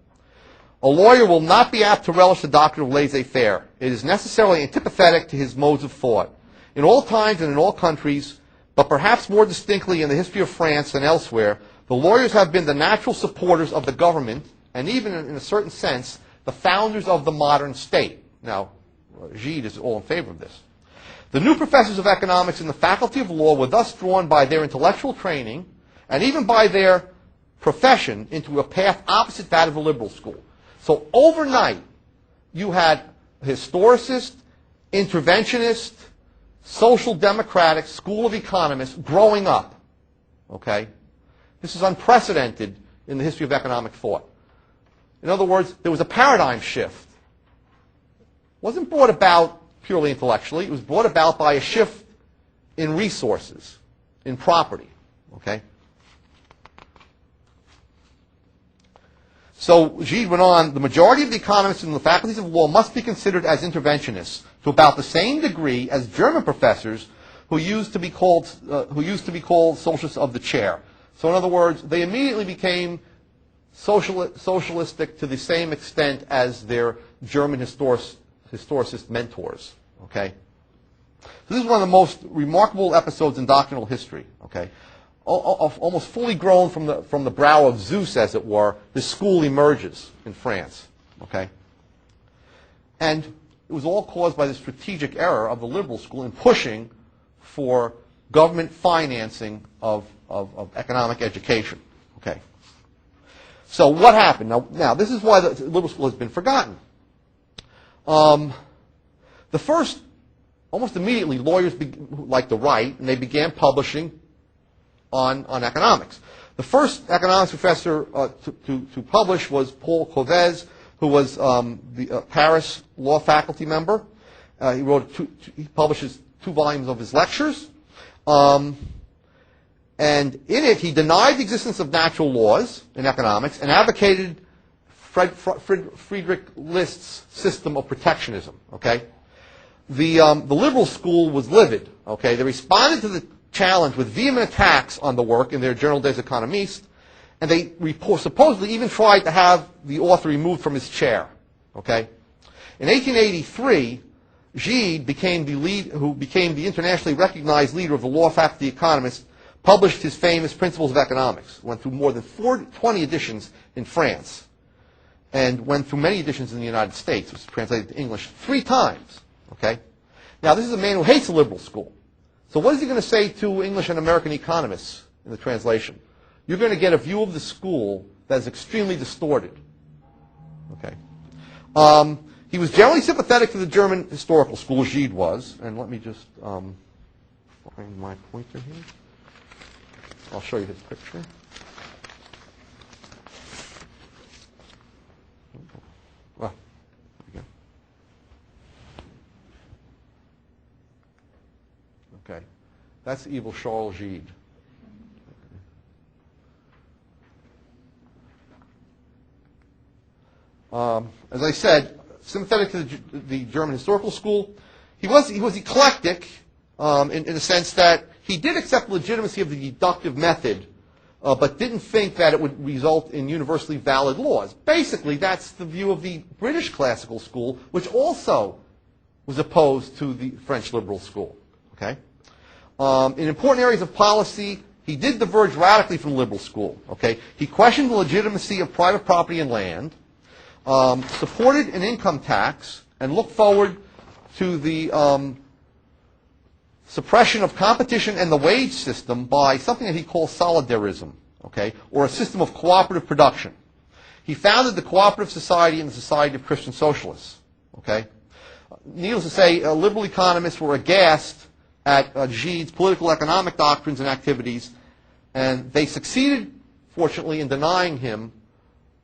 A lawyer will not be apt to relish the doctrine of laissez-faire. It is necessarily antipathetic to his modes of thought. In all times and in all countries, but perhaps more distinctly in the history of France than elsewhere, the lawyers have been the natural supporters of the government, and even in a certain sense, the founders of the modern state. Now, Gide is all in favor of this. The new professors of economics in the faculty of law were thus drawn by their intellectual training, and even by their profession, into a path opposite that of the liberal school. So overnight, you had historicist, interventionist, social democratic school of economists growing up. Okay? This is unprecedented in the history of economic thought. In other words, there was a paradigm shift. It wasn't brought about purely intellectually. It was brought about by a shift in resources, in property. Okay? So Gide went on, the majority of the economists in the faculties of law must be considered as interventionists to about the same degree as German professors who used to be called socialists of the chair. So in other words, they immediately became socialistic to the same extent as their German historicist mentors. Okay? So this is one of the most remarkable episodes in doctrinal history. Okay? Almost fully grown from the brow of Zeus, as it were, this school emerges in France. Okay? And it was all caused by the strategic error of the liberal school in pushing for government financing of economic education. Okay? So what happened? Now this is why the liberal school has been forgotten. The first, almost immediately, lawyers like to write, and they began publishing on economics. The first economics professor to publish was Paul Covez, who was the Paris law faculty member. He publishes 2 volumes of his lectures. And in it, he denied the existence of natural laws in economics and advocated Friedrich List's system of protectionism. Okay? The liberal school was livid. Okay? They responded to the challenge with vehement attacks on the work in their Journal des Economistes, and they supposedly even tried to have the author removed from his chair. Okay? In 1883, Gide who became the internationally recognized leader of the law faculty economists, published his famous Principles of Economics. Went through more than 20 editions in France, and went through many editions in the United States. It was translated to English 3 times. Okay? Now, this is a man who hates the liberal school. So what is he going to say to English and American economists in the translation? You're going to get a view of the school that is extremely distorted. Okay. He was generally sympathetic to the German historical school, Gide was. And let me just find my pointer here. I'll show you his picture. Well, there we go. Okay. That's evil Charles Gide. As I said, sympathetic to the German historical school. He was eclectic in the sense that he did accept the legitimacy of the deductive method, but didn't think that it would result in universally valid laws. Basically, that's the view of the British classical school, which also was opposed to the French liberal school. Okay? In important areas of policy, he did diverge radically from the liberal school. Okay? He questioned the legitimacy of private property and land, supported an income tax, and looked forward to the suppression of competition and the wage system by something that he called solidarism, okay, or a system of cooperative production. He founded the Cooperative Society and the Society of Christian Socialists. Okay? Needless to say, liberal economists were aghast at Gide's political economic doctrines and activities, and they succeeded, fortunately, in denying him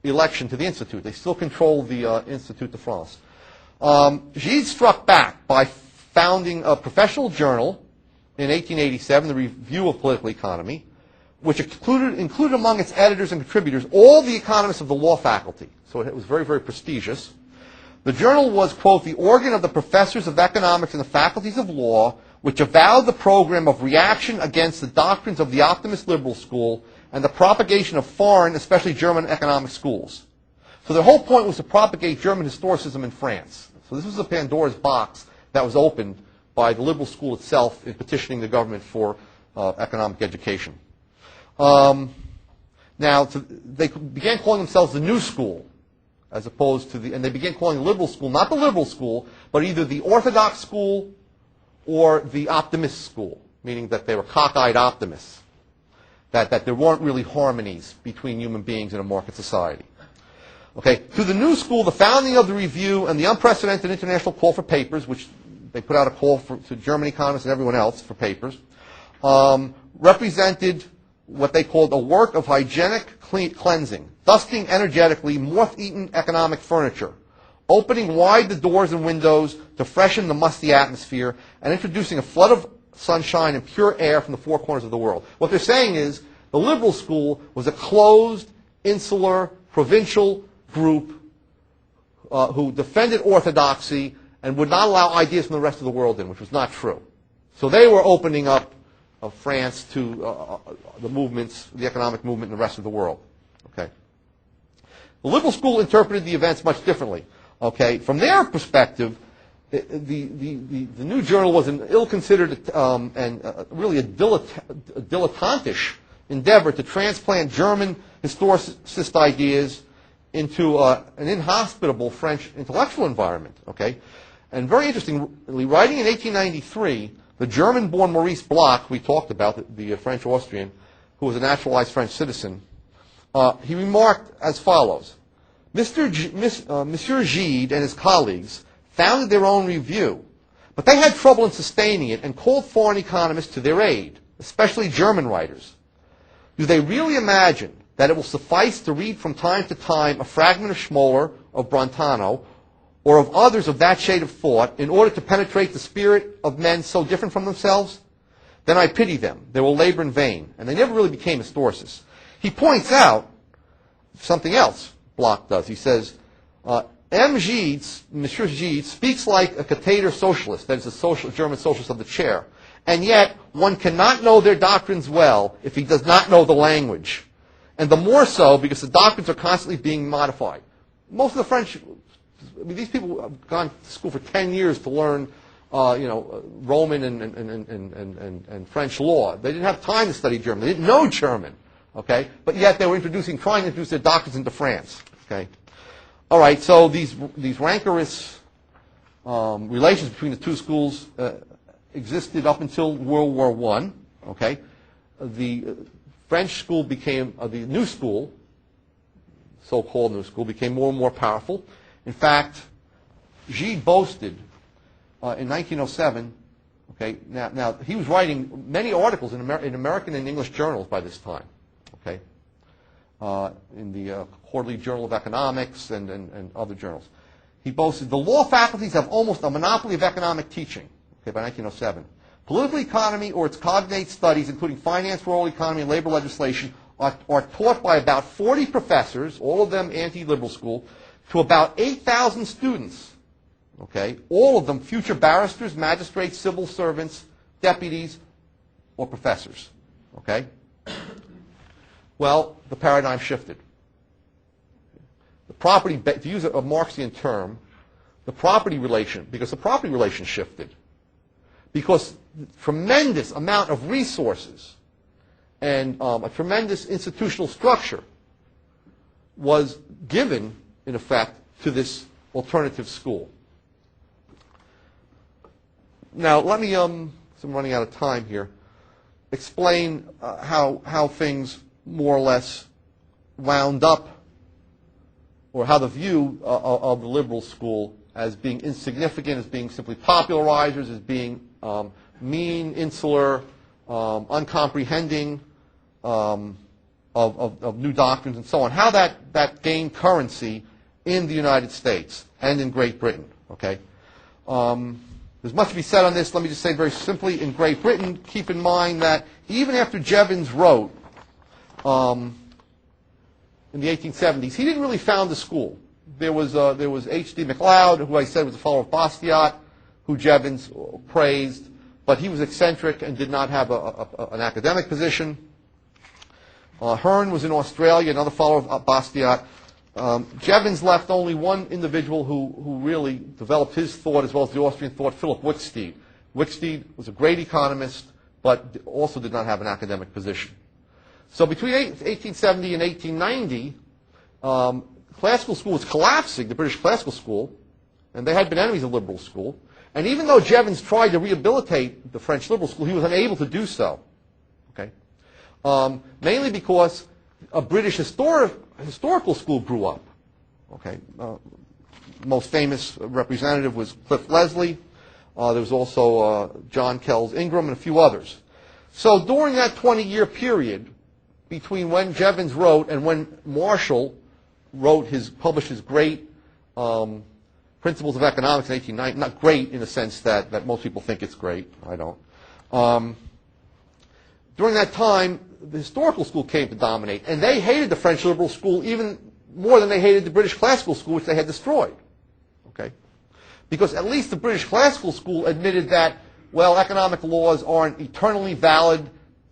election to the Institute. They still control the Institut de France. Gide struck back by founding a professional journal in 1887, the Review of Political Economy, which included among its editors and contributors all the economists of the law faculty. So it was very, very prestigious. The journal was, quote, the organ of the professors of economics in the faculties of law, which avowed the program of reaction against the doctrines of the optimist liberal school and the propagation of foreign, especially German, economic schools. So their whole point was to propagate German historicism in France. So this was a Pandora's box that was opened by the liberal school itself in petitioning the government for economic education. They began calling themselves the New School, as opposed to and they began calling the liberal school, not the liberal school, but either the Orthodox school or the optimist school, meaning that they were cockeyed optimists, that there weren't really harmonies between human beings in a market society. Okay, to the New School, the founding of the Review and the unprecedented international call for papers, which they put out a call to German economists and everyone else for papers, represented what they called a work of hygienic cleansing, dusting energetically moth-eaten economic furniture, opening wide the doors and windows to freshen the musty atmosphere, and introducing a flood of sunshine and pure air from the four corners of the world. What they're saying is the liberal school was a closed, insular, provincial group who defended orthodoxy and would not allow ideas from the rest of the world in, which was not true. So they were opening up France to the movements, the economic movement in the rest of the world. Okay. The liberal school interpreted the events much differently. Okay. From their perspective, the new journal was an ill-considered and really a dilettantish endeavor to transplant German historicist ideas into an inhospitable French intellectual environment. Okay. And very interestingly, writing in 1893, the German-born Maurice Bloch, we talked about, the French-Austrian, who was a naturalized French citizen, he remarked as follows. Monsieur Gide and his colleagues founded their own review, but they had trouble in sustaining it and called foreign economists to their aid, especially German writers. Do they really imagine that it will suffice to read from time to time a fragment of Schmoller, of Brentano, or of others of that shade of thought in order to penetrate the spirit of men so different from themselves? Then I pity them. They will labor in vain. And they never really became historicists. He points out something else Bloch does. He says, Monsieur Gide speaks like a Catheter socialist, that is a German socialist of the chair. And yet, one cannot know their doctrines well if he does not know the language. And the more so because the doctrines are constantly being modified. Most of the French, these people have gone to school for 10 years to learn, Roman and French law. They didn't have time to study German. They didn't know German. Okay, but yet they were trying to introduce their doctrines into France. Okay, all right. So these rancorous relations between the two schools existed up until World War I. Okay, the French school became the New School, so-called New School, became more and more powerful. In fact, Gide boasted in 1907. Okay, now he was writing many articles in American and English journals by this time. Okay, in the Quarterly Journal of Economics and other journals. He boasted, the law faculties have almost a monopoly of economic teaching, okay, by 1907. Political economy or its cognate studies, including finance, rural economy, and labor legislation, are taught by about 40 professors, all of them anti-liberal school, to about 8,000 students, okay, all of them future barristers, magistrates, civil servants, deputies, or professors, okay? Well, the paradigm shifted. The property, to use a Marxian term, the property relation shifted. Because tremendous amount of resources and a tremendous institutional structure was given, in effect, to this alternative school. Now, let me, so I'm running out of time here, explain how things more or less wound up, or how the view of the liberal school as being insignificant, as being simply popularizers, as being mean, insular, uncomprehending of new doctrines and so on, how that gained currency in the United States and in Great Britain. Okay, there's much to be said on this. Let me just say very simply, in Great Britain, keep in mind that even after Jevons wrote in the 1870s, he didn't really found the school. There was H.D. MacLeod, who I said was a follower of Bastiat, who Jevons praised. but he was eccentric and did not have an academic position. Hearn was in Australia, another follower of Bastiat. Jevons left only one individual who really developed his thought as well as the Austrian thought, Philip Wicksteed. Wicksteed was a great economist, but also did not have an academic position. So between 1870 and 1890, classical school was collapsing, the British classical school, and they had been enemies of liberal school. And even though Jevons tried to rehabilitate the French liberal school, he was unable to do so. Okay? Mainly because a British historical school grew up. Okay? Most famous representative was Cliff Leslie. There was also John Kells Ingram and a few others. So during that 20-year period between when Jevons wrote and when Marshall published his great Principles of Economics in 1890, not great in the sense that most people think it's great. I don't. During that time, the historical school came to dominate, and they hated the French liberal school even more than they hated the British classical school, which they had destroyed. Okay? Because at least the British classical school admitted that, well, economic laws aren't eternally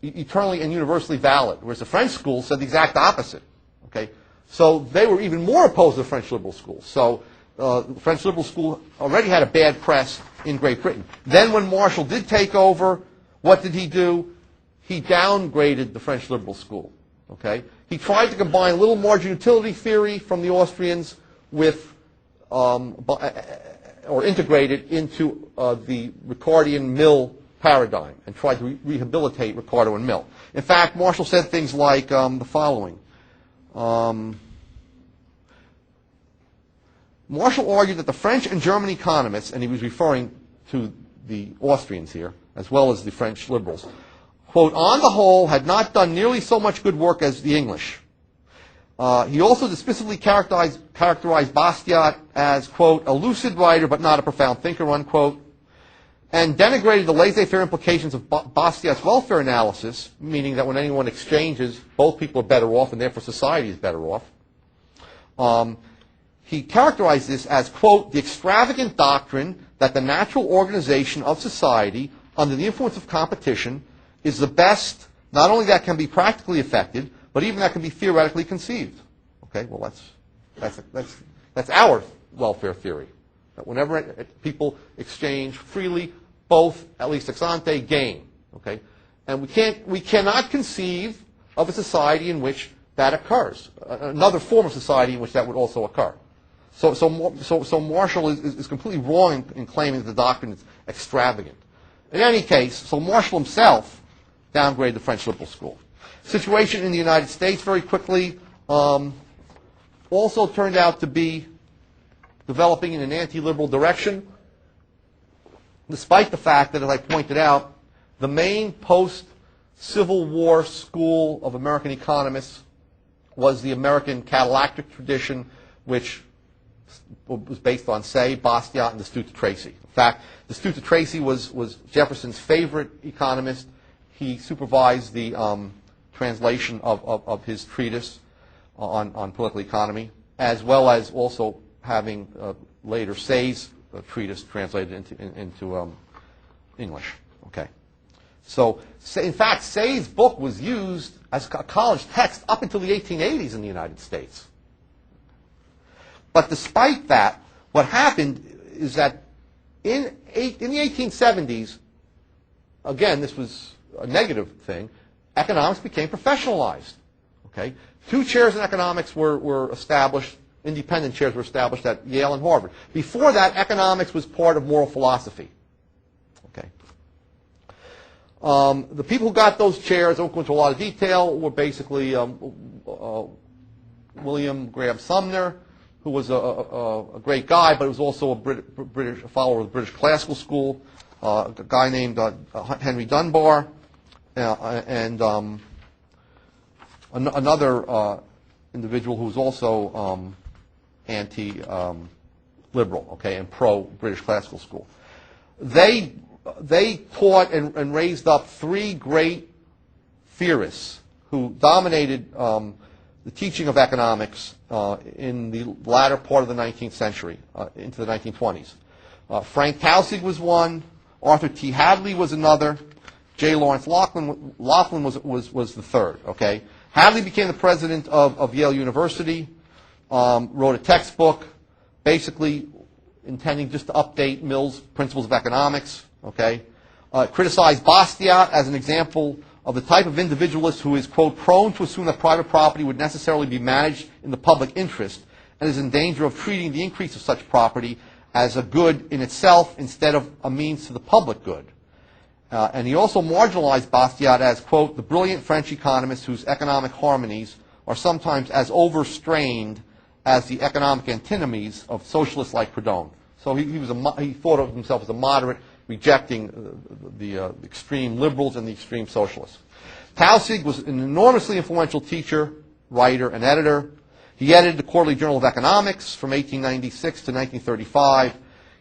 and universally valid, whereas the French school said the exact opposite. Okay? So they were even more opposed to the French liberal school. So the French liberal school already had a bad press in Great Britain. Then when Marshall did take over, what did he do? He downgraded the French liberal school. Okay? He tried to combine a little marginal utility theory from the Austrians with, or integrate it into the Ricardian Mill paradigm and tried to rehabilitate Ricardo and Mill. In fact, Marshall said things like the following. Marshall argued that the French and German economists, and he was referring to the Austrians here, as well as the French liberals, quote, on the whole, had not done nearly so much good work as the English. He also dismissively characterized Bastiat as, quote, a lucid writer but not a profound thinker, unquote, and denigrated the laissez-faire implications of Bastiat's welfare analysis, meaning that when anyone exchanges, both people are better off and therefore society is better off. He characterized this as, quote, the extravagant doctrine that the natural organization of society under the influence of competition is the best, not only that can be practically effected, but even that can be theoretically conceived. Okay, well that's our welfare theory. That whenever people exchange freely, both, at least ex ante, gain. Okay, and we cannot conceive of a society in which that occurs. Another form of society in which that would also occur. So Marshall is completely wrong in claiming that the doctrine is extravagant. In any case, so Marshall himself downgraded the French liberal school. Situation in the United States very quickly also turned out to be developing in an anti-liberal direction, despite the fact that, as I pointed out, the main post-Civil War school of American economists was the American Catallactic tradition, which was based on Say, Bastiat, and Destutt Tracy. In fact, Destutt Tracy was Jefferson's favorite economist. He supervised the translation of his treatise on political economy, as well as also having later Say's treatise translated into English. Okay, so in fact, Say's book was used as a college text up until the 1880s in the United States. But despite that, what happened is that in the 1870s, again, this was a negative thing, economics became professionalized. Okay? 2 chairs in economics were established, independent chairs were established at Yale and Harvard. Before that, economics was part of moral philosophy. Okay? The people who got those chairs, I won't go into a lot of detail, were basically William Graham Sumner, who was a great guy, but was also a follower of the British classical school, a guy named Henry Dunbar, and another individual who was also anti-liberal, okay, and pro-British classical school. They taught and raised up 3 great theorists who dominated the teaching of economics in the latter part of the 19th century, into the 1920s. Frank Taussig was one, Arthur T. Hadley was another. J. Lawrence Laughlin was the third. Okay, Hadley became the president of Yale University. Wrote a textbook, basically intending just to update Mill's principles of economics. Okay, criticized Bastiat as an example of the type of individualist who is, quote, prone to assume that private property would necessarily be managed in the public interest and is in danger of treating the increase of such property as a good in itself instead of a means to the public good. And he also marginalized Bastiat as, quote, the brilliant French economist whose economic harmonies are sometimes as overstrained as the economic antinomies of socialists like Proudhon. So he thought of himself as a moderate, rejecting the extreme liberals and the extreme socialists. Taussig was an enormously influential teacher, writer, and editor. He edited the Quarterly Journal of Economics from 1896 to 1935.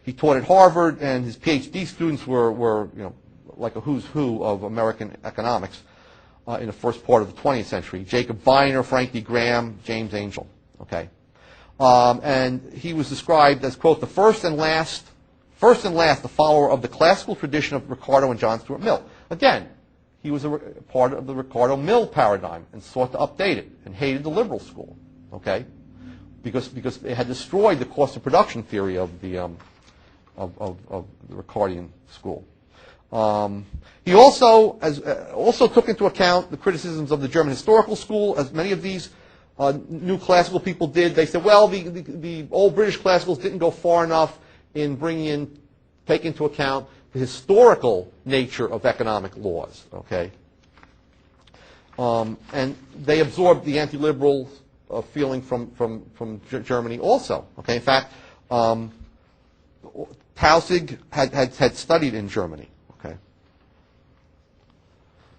He taught at Harvard, and his PhD students were like a who's who of American economics in the first part of the 20th century. Jacob Viner, Frank D. Graham, James Angell. Okay, and he was described as, quote, the first and last, the follower of the classical tradition of Ricardo and John Stuart Mill. Again, he was a part of the Ricardo Mill paradigm and sought to update it and hated the liberal school. Okay, because it had destroyed the cost of production theory of the Ricardian school. He also took into account the criticisms of the German historical school, as many of these new classical people did. They said, well, the old British classicals didn't go far enough in take into account the historical nature of economic laws. Okay, and they absorbed the anti-liberal feeling from Germany also. Okay, in fact, Taussig had studied in Germany. Okay,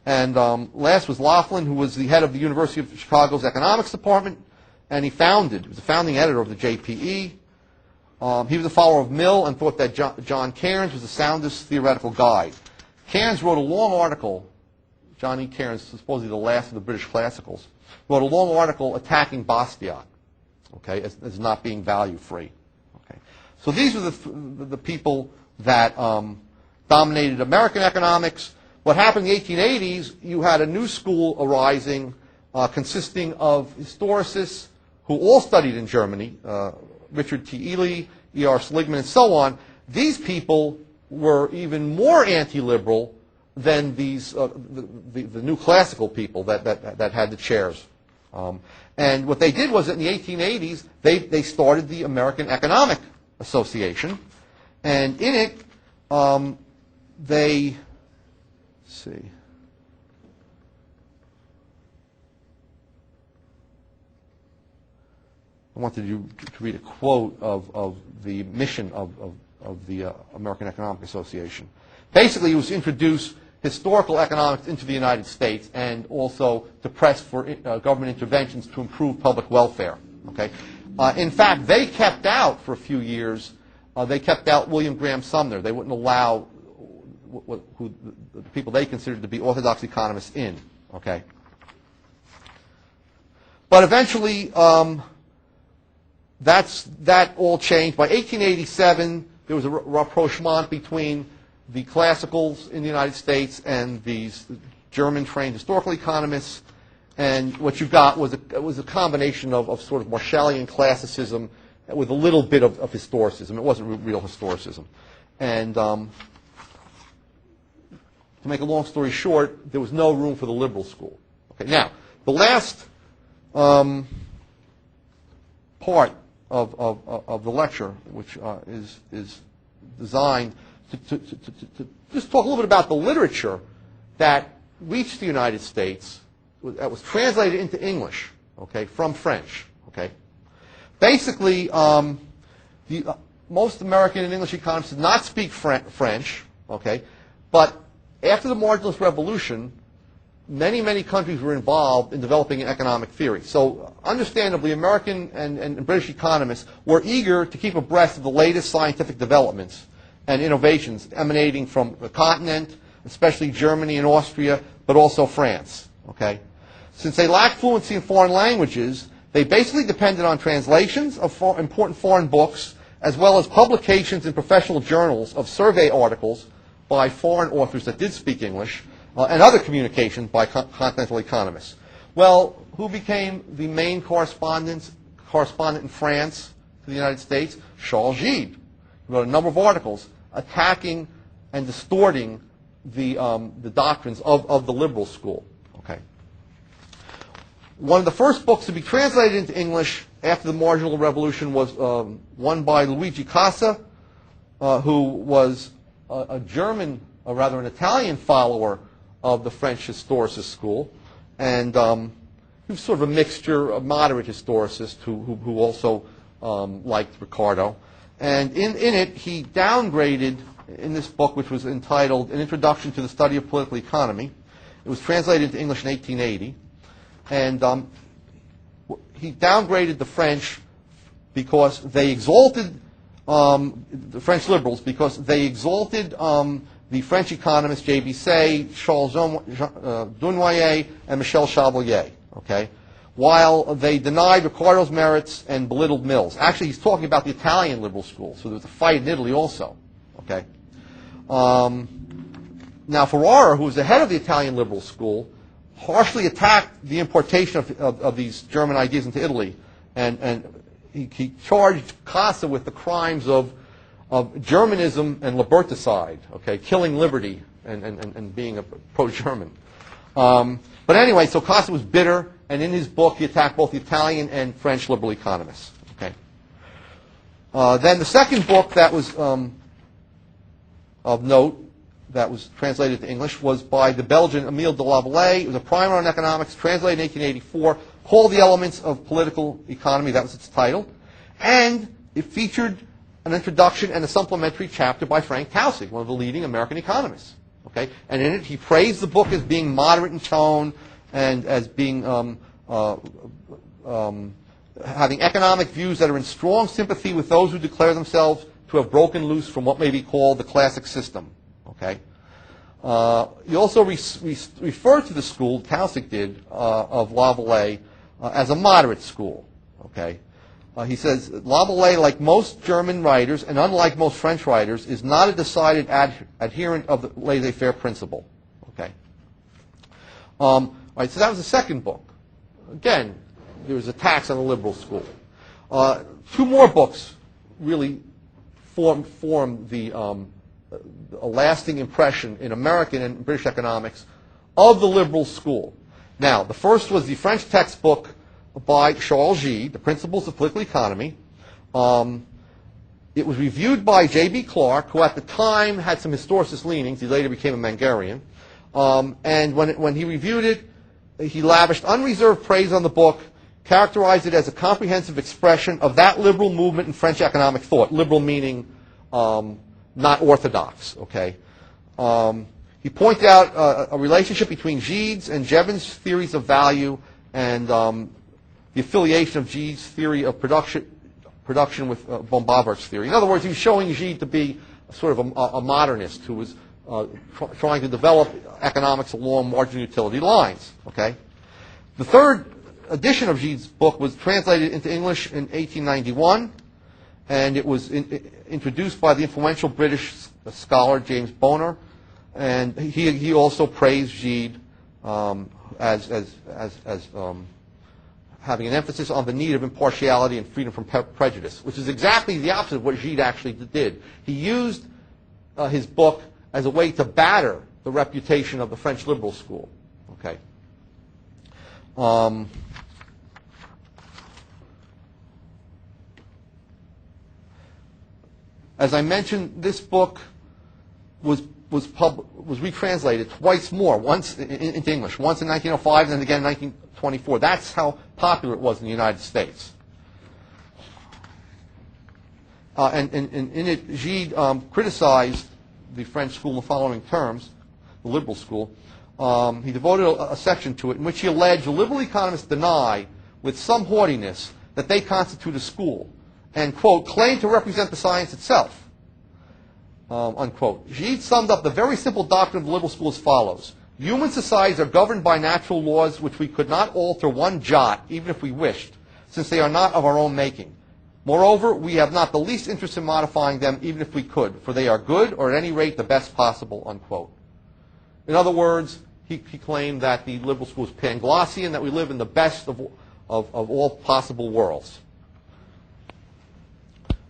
and last was Laughlin, who was the head of the University of Chicago's economics department, and he was the founding editor of the JPE. He was a follower of Mill and thought that John Cairns was the soundest theoretical guide. Cairns wrote a long article. John E. Cairns, supposedly the last of the British classicals, wrote a long article attacking Bastiat, okay, as not being value-free. Okay, so these were the people that dominated American economics. What happened in the 1880s, you had a new school arising consisting of historicists who all studied in Germany, Richard T. Ely, E.R. Seligman, and so on. These people were even more anti-liberal than these the new classical people that had the chairs. And what they did was that in the 1880s, they started the American Economic Association, and in it they, let's see, I wanted you to read a quote of the mission of the American Economic Association. Basically, it was to introduce historical economics into the United States and also to press for government interventions to improve public welfare. Okay, in fact, they kept out for a few years. They kept out William Graham Sumner. They wouldn't allow the people they considered to be orthodox economists in. Okay, but eventually. That all changed. By 1887, there was a rapprochement between the classicals in the United States and these German-trained historical economists, and what you got was a combination of sort of Marshallian classicism with a little bit of historicism. It wasn't real historicism. And to make a long story short, there was no room for the liberal school. Okay, now, the last part of the lecture, which is designed to just talk a little bit about the literature that reached the United States, that was translated into English, okay, from French. Okay, basically, most American and English economists did not speak French. Okay, but after the Marginalist Revolution, many countries were involved in developing an economic theory. So understandably, American and British economists were eager to keep abreast of the latest scientific developments and innovations emanating from the continent, especially Germany and Austria, but also France. Okay? Since they lacked fluency in foreign languages, they basically depended on translations of important foreign books, as well as publications in professional journals of survey articles by foreign authors that did speak English, and other communications by continental economists. Well, who became the main correspondent in France to the United States? Charles Gide. He wrote a number of articles attacking and distorting the doctrines of the liberal school. Okay. One of the first books to be translated into English after the Marginal Revolution was one by Luigi Cassell, who was a German, or rather an Italian follower of the French historicist school, and he was sort of a mixture, a moderate historicist who also liked Ricardo. And in it, he downgraded, in this book, which was entitled An Introduction to the Study of Political Economy. It was translated into English in 1880. And he downgraded the French because they exalted, the French liberals, because they exalted the French economists J.B. Say, Charles Dunoyer, and Michel Chevalier, okay, while they denied Ricardo's merits and belittled Mills. Actually, he's talking about the Italian liberal school, so there was a fight in Italy also, okay. Now, Ferrara, who was the head of the Italian liberal school, harshly attacked the importation of these German ideas into Italy, and he charged Cassell with the crimes of Germanism and liberticide, okay, killing liberty and being a pro-German. But anyway, so Cassell was bitter, and in his book he attacked both the Italian and French liberal economists. Okay. Then the second book that was of note, that was translated to English, was by the Belgian Émile de Lavallee. It was a primer on economics, translated in 1884, called The Elements of Political Economy. That was its title. And it featured an introduction and a supplementary chapter by Frank Taussig, one of the leading American economists. Okay? And in it, he praised the book as being moderate in tone and as being having economic views that are in strong sympathy with those who declare themselves to have broken loose from what may be called the classic system. Okay. He also referred to the school, Taussig did, of Lavallee as a moderate school. Okay. He says, Lavallee, like most German writers and unlike most French writers, is not a decided adherent of the laissez-faire principle. Okay. All right, so that was the second book. Again, there was attacks on the liberal school. Two more books really formed a lasting impression in American and British economics of the liberal school. Now, the first was the French textbook by Charles Gide, The Principles of Political Economy. It was reviewed by J.B. Clark, who at the time had some historicist leanings. He later became a Mangarian. And when he reviewed it, he lavished unreserved praise on the book, characterized it as a comprehensive expression of that liberal movement in French economic thought. Liberal meaning not orthodox, okay? He pointed out a relationship between Gide's and Jevons' theories of value and the affiliation of Gide's theory of production with von Bauwerk's theory. In other words, he was showing Gide to be sort of a modernist who was trying to develop economics along marginal utility lines, okay? The third edition of Gide's book was translated into English in 1891, and it was introduced by the influential British scholar James Bonner, and he also praised Gide as having an emphasis on the need of impartiality and freedom from prejudice, which is exactly the opposite of what Gide actually did. He used his book as a way to batter the reputation of the French liberal school. Okay. As I mentioned, this book was retranslated twice more, once into English, once in 1905 and then again in 1924. That's how popular it was in the United States. And in it, Gide criticized the French school in the following terms, the liberal school. He devoted a section to it in which he alleged the liberal economists deny, with some haughtiness, that they constitute a school, and, quote, claim to represent the science itself, unquote. Gide summed up the very simple doctrine of the liberal school as follows. Human societies are governed by natural laws which we could not alter one jot, even if we wished, since they are not of our own making. Moreover, we have not the least interest in modifying them, even if we could, for they are good, or at any rate the best possible, unquote. In other words, he claimed that the liberal school is Panglossian, that we live in the best of all possible worlds.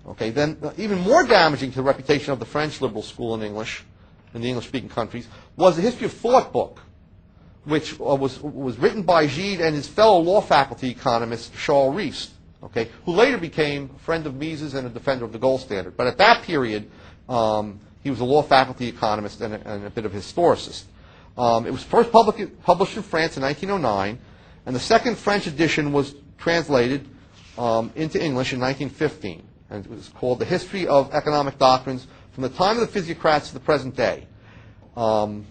Okay, then even more damaging to the reputation of the French liberal school in English, in the English-speaking countries, was the History of Thought book, which was written by Gide and his fellow law faculty economist, Charles Riest, okay, who later became a friend of Mises and a defender of the gold standard. But at that period, he was a law faculty economist and a bit of a historicist. It was first published in France in 1909, and the second French edition was translated into English in 1915. And it was called The History of Economic Doctrines from the time of the Physiocrats to the present day. The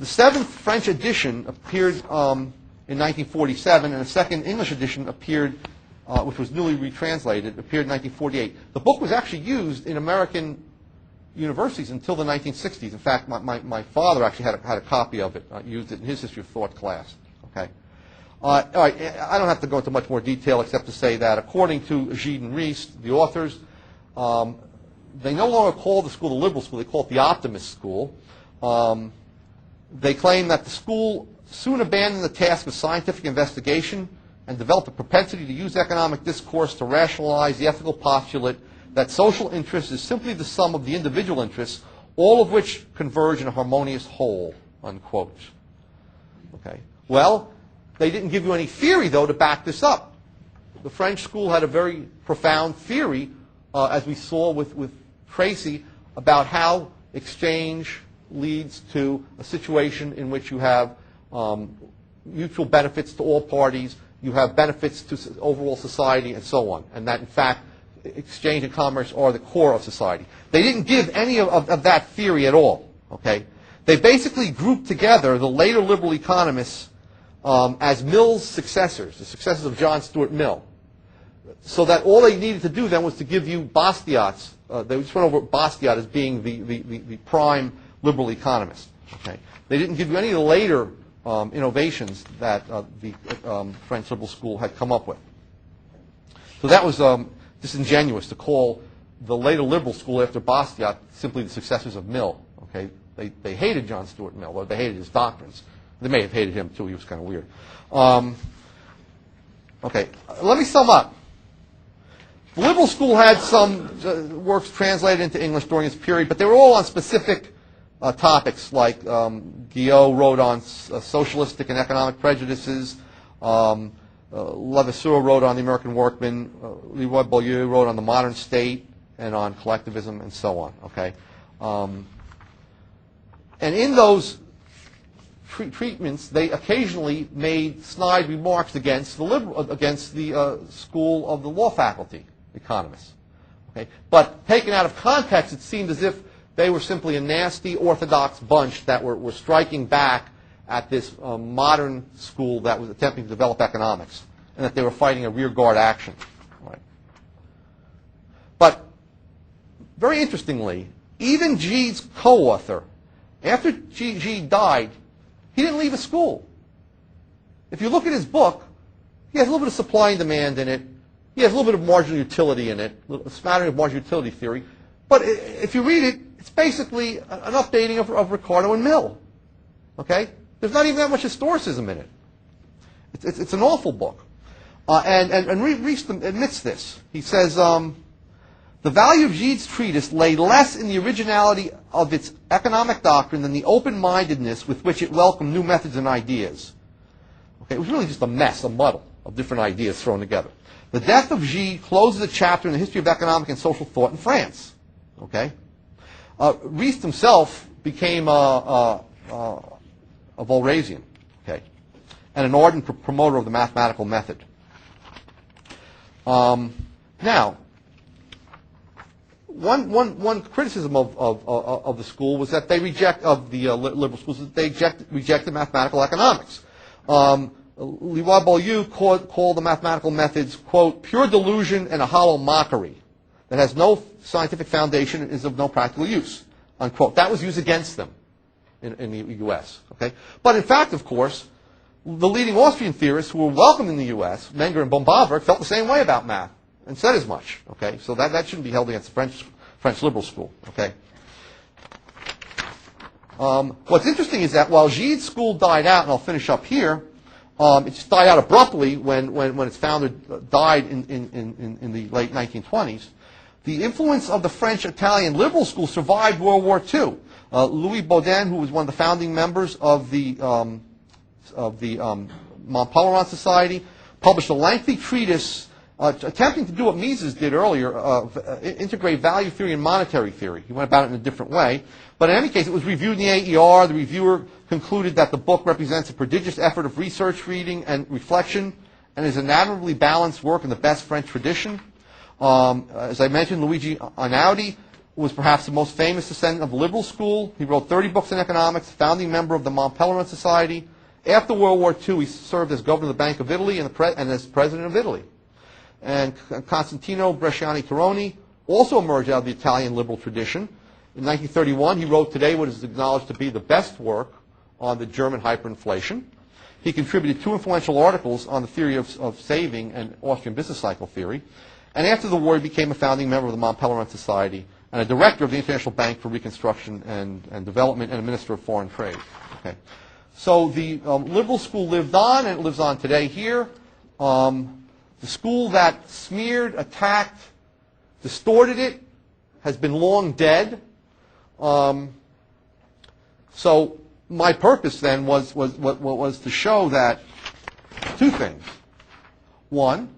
seventh French edition appeared in 1947, and the second English edition appeared, which was newly retranslated, appeared in 1948. The book was actually used in American universities until the 1960s. In fact, my father actually had a copy of it, used it in his History of Thought class. Okay. All right, I don't have to go into much more detail except to say that according to Gide and Riest, the authors, they no longer call the school the liberal school, they call it the optimist school. They claim that the school soon abandoned the task of scientific investigation and developed a propensity to use economic discourse to rationalize the ethical postulate that social interest is simply the sum of the individual interests, all of which converge in a harmonious whole, unquote. Okay. Well, they didn't give you any theory, though, to back this up. The French school had a very profound theory, as we saw with Tracy, about how exchange leads to a situation in which you have mutual benefits to all parties, you have benefits to overall society, and so on. And that, in fact, exchange and commerce are the core of society. They didn't give any of that theory at all. Okay? They basically grouped together the later liberal economists as Mill's successors, the successors of John Stuart Mill, so that all they needed to do then was to give you Bastiat's. They just went over Bastiat as being the prime liberal economist. Okay, they didn't give you any of the later innovations that the French liberal school had come up with. So that was disingenuous to call the later liberal school after Bastiat simply the successors of Mill. Okay, they hated John Stuart Mill, or they hated his doctrines. They may have hated him, too. He was kind of weird. Okay, let me sum up. The liberal school had some works translated into English during this period, but they were all on specific topics, like Guillot wrote on socialistic and economic prejudices, Levasseur wrote on the American workman, Leroy Beaulieu wrote on the modern state and on collectivism, and so on. Okay, and in those treatments, they occasionally made snide remarks against the school of the law faculty economists. Okay? But taken out of context, it seemed as if they were simply a nasty orthodox bunch that were striking back at this modern school that was attempting to develop economics, and that they were fighting a rearguard action. Right? But very interestingly, even Gide's co-author, after Gide died, he didn't leave a school. If you look at his book, he has a little bit of supply and demand in it. He has a little bit of marginal utility in it, a smattering of marginal utility theory. But if you read it, it's basically an updating of Ricardo and Mill. Okay? There's not even that much historicism in it. It's an awful book. And Riest admits this. He says, the value of Gide's treatise lay less in the originality of its economic doctrine than the open-mindedness with which it welcomed new methods and ideas. Okay, it was really just a mess, a muddle of different ideas thrown together. The death of Gide closes a chapter in the history of economic and social thought in France. Okay, Riest himself became a Walrasian, okay, and an ardent promoter of the mathematical method. Now, one criticism of the school was that they liberal schools, that they rejected mathematical economics. Leroy Beaulieu called the mathematical methods, quote, pure delusion and a hollow mockery that has no scientific foundation and is of no practical use, unquote. That was used against them in the U.S. Okay, but in fact, of course, the leading Austrian theorists who were welcome in the U.S., Menger and Bombaverk, felt the same way about math and said as much. Okay, so that shouldn't be held against the French liberal school. Okay. What's interesting is that while Gide's school died out, and I'll finish up here, it just died out abruptly when its founder died in the late 1920s. The influence of the French-Italian liberal school survived World War II. Louis Baudin, who was one of the founding members of the Mont Pelerin Society, published a lengthy treatise attempting to do what Mises did earlier, integrate value theory and monetary theory. He went about it in a different way. But in any case, it was reviewed in the AER. The reviewer concluded that the book represents a prodigious effort of research, reading, and reflection, and is an admirably balanced work in the best French tradition. As I mentioned, Luigi Einaudi was perhaps the most famous descendant of the liberal school. He wrote 30 books in economics, founding member of the Mont Pelerin Society. After World War II, he served as governor of the Bank of Italy and as president of Italy. And Constantino Bresciani Tironi also emerged out of the Italian liberal tradition. In 1931, he wrote today what is acknowledged to be the best work on the German hyperinflation. He contributed 2 influential articles on the theory of saving and Austrian business cycle theory. And after the war, he became a founding member of the Mont Pelerin Society and a director of the International Bank for Reconstruction and Development and a minister of foreign trade. Okay. So the liberal school lived on, and it lives on today here. The school that smeared, attacked, distorted it has been long dead. So my purpose then was to show that 2 things. One,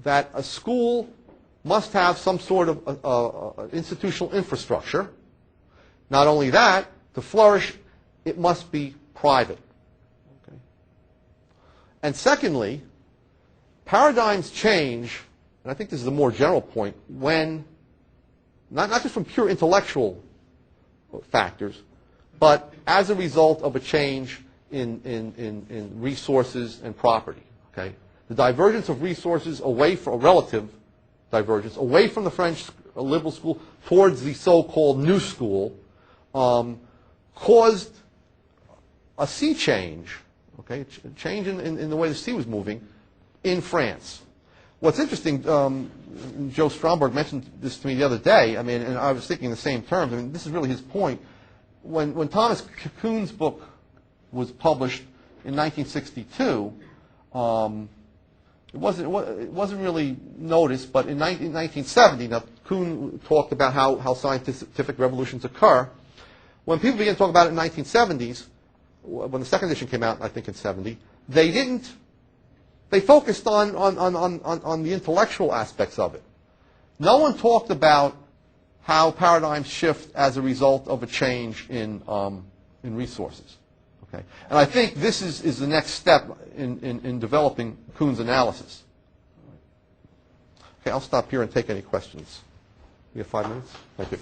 that a school must have some sort of institutional infrastructure. Not only that, to flourish, it must be private. Okay. And secondly, paradigms change, and I think this is a more general point, when, not just from pure intellectual factors, but as a result of a change in resources and property. Okay? The divergence of resources away from, a relative divergence, away from the French liberal school towards the so-called new school, caused a sea change, okay, change in the way the sea was moving in France. What's interesting, Joe Stromberg mentioned this to me the other day, I mean, and I was thinking in the same terms, I mean, this is really his point. When Thomas Kuhn's book was published in 1962, it wasn't really noticed, but in 1970, now Kuhn talked about how scientific revolutions occur. When people began to talk about it in the 1970s, when the second edition came out, I think in 70, they focused on the intellectual aspects of it. No one talked about how paradigms shift as a result of a change in resources. Okay? And I think this is the next step in developing Kuhn's analysis. Okay, I'll stop here and take any questions. We have 5 minutes? Thank you.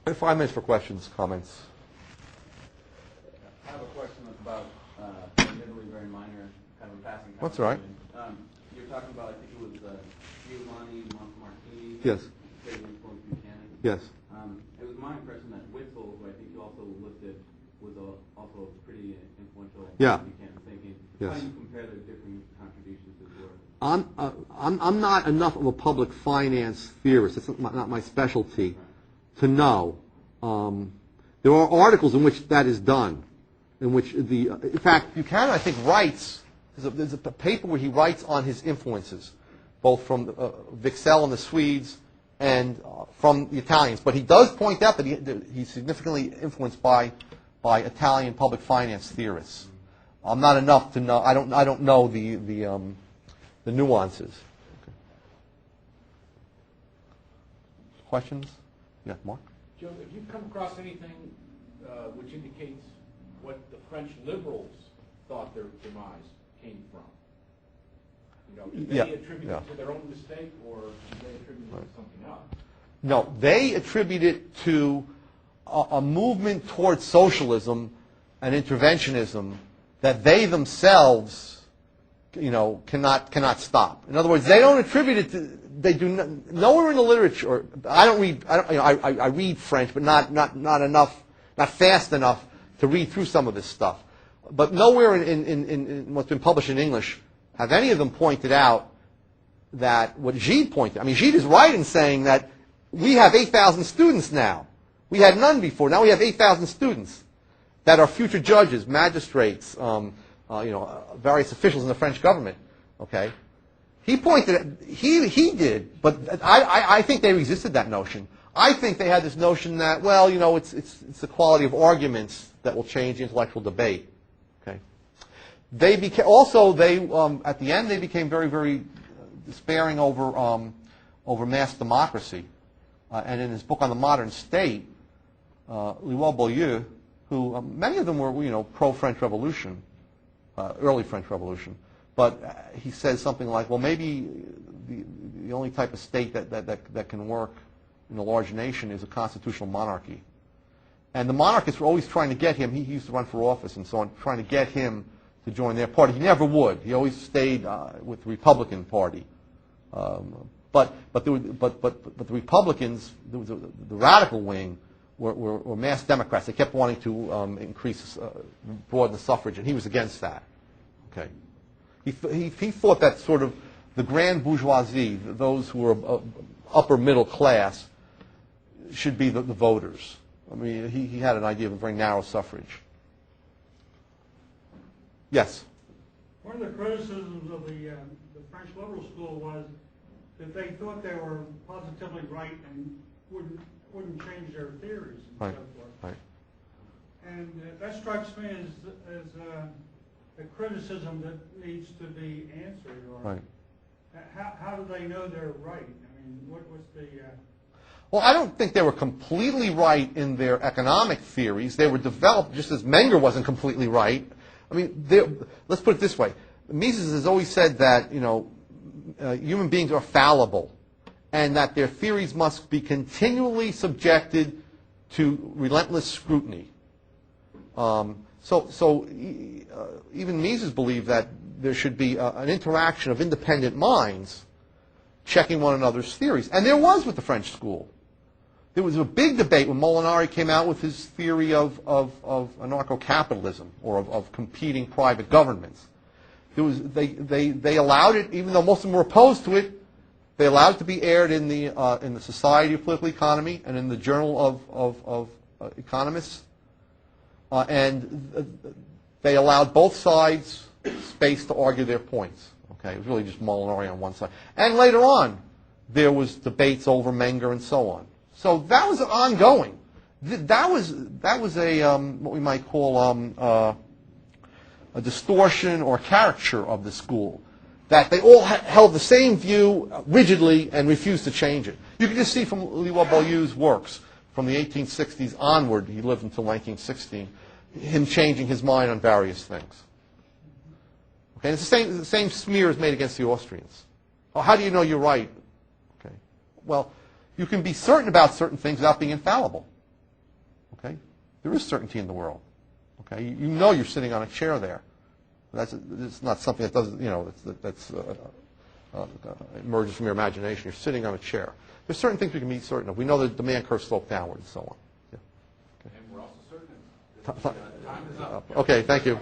We have 5 minutes for questions, comments. I have a question about, admittedly very minor, kind of a passing conversation. That's all right. You were talking about, I think it was Giovanni Martini. Yes. Buchanan. Yes. It was my impression that Witzel, who I think you also listed, was also pretty influential in Buchanan thinking. Yes. How do you compare the different contributions to his work? I'm not enough of a public finance theorist. That's not my specialty to know. There are articles in which that is done, in which in fact, Buchanan, I think, writes. There's a paper where he writes on his influences, both from Wicksell and the Swedes and from the Italians. But he does point out that he's significantly influenced by Italian public finance theorists. I'm not enough to know. I don't know the nuances. Okay. Questions? Yeah, Mark. Joe, have you come across anything which indicates what the French liberals thought their demise came from? You know, did they attribute it to their own mistake, or did they attribute it to something else? No, they attribute it to a movement towards socialism and interventionism that they themselves, cannot stop. In other words, they don't attribute it to. They do nowhere in the literature. I read French, but not enough, not fast enough to read through some of this stuff. But nowhere in what's been published in English have any of them pointed out that what Gide pointed. I mean, Gide is right in saying that we have 8,000 students now. We had none before. Now we have 8,000 students that are future judges, magistrates, various officials in the French government. Okay, he pointed. He did, but I think they resisted that notion. I think they had this notion that, well, it's the quality of arguments that will change the intellectual debate. Okay, they became at the end they became very, very despairing over mass democracy, and in his book on the modern state, Louis Beaulieu, who many of them were pro-French Revolution, early French Revolution, but he says something like, well, maybe the only type of state that can work in a large nation is a constitutional monarchy. And the monarchists were always trying to get him. He used to run for office and so on, trying to get him to join their party. He never would. He always stayed with the Republican Party. But the Republicans, the radical wing, were mass Democrats. They kept wanting to broaden the suffrage, and he was against that. Okay, he thought that sort of the grand bourgeoisie, those who were upper middle class, should be the voters. I mean, he had an idea of a very narrow suffrage. Yes? One of the criticisms of the French liberal school was that they thought they were positively right and wouldn't change their theories and right. so forth. Right. And that strikes me as a criticism that needs to be answered. Or Right. How do they know they're right? I mean, what's the... Well, I don't think they were completely right in their economic theories. They were developed just as Menger wasn't completely right. I mean, let's put it this way. Mises has always said that, human beings are fallible and that their theories must be continually subjected to relentless scrutiny. So even Mises believed that there should be an interaction of independent minds checking one another's theories. And there was with the French school. There was a big debate when Molinari came out with his theory of anarcho-capitalism, or of competing private governments. They allowed it, even though most of them were opposed to it, they allowed it to be aired in the Society of Political Economy and in the Journal of Economists. And they allowed both sides space to argue their points. Okay, it was really just Molinari on one side. And later on, there was debates over Menger and so on. So that was ongoing. That was a what we might call a distortion or caricature of the school, that they all held the same view rigidly and refused to change it. You can just see from Louis Beaulieu's works from the 1860s onward, he lived until 1916, him changing his mind on various things. Okay, and it's the same smear is made against the Austrians. Oh, how do you know you're right? Okay, well, you can be certain about certain things without being infallible. Okay, there is certainty in the world. Okay, you know you're sitting on a chair there. It's not something that doesn't, emerges from your imagination. You're sitting on a chair. There's certain things we can be certain of. We know the demand curve slopes downward and so on. Yeah. Okay. And we're also certain that time is up. Okay, thank you.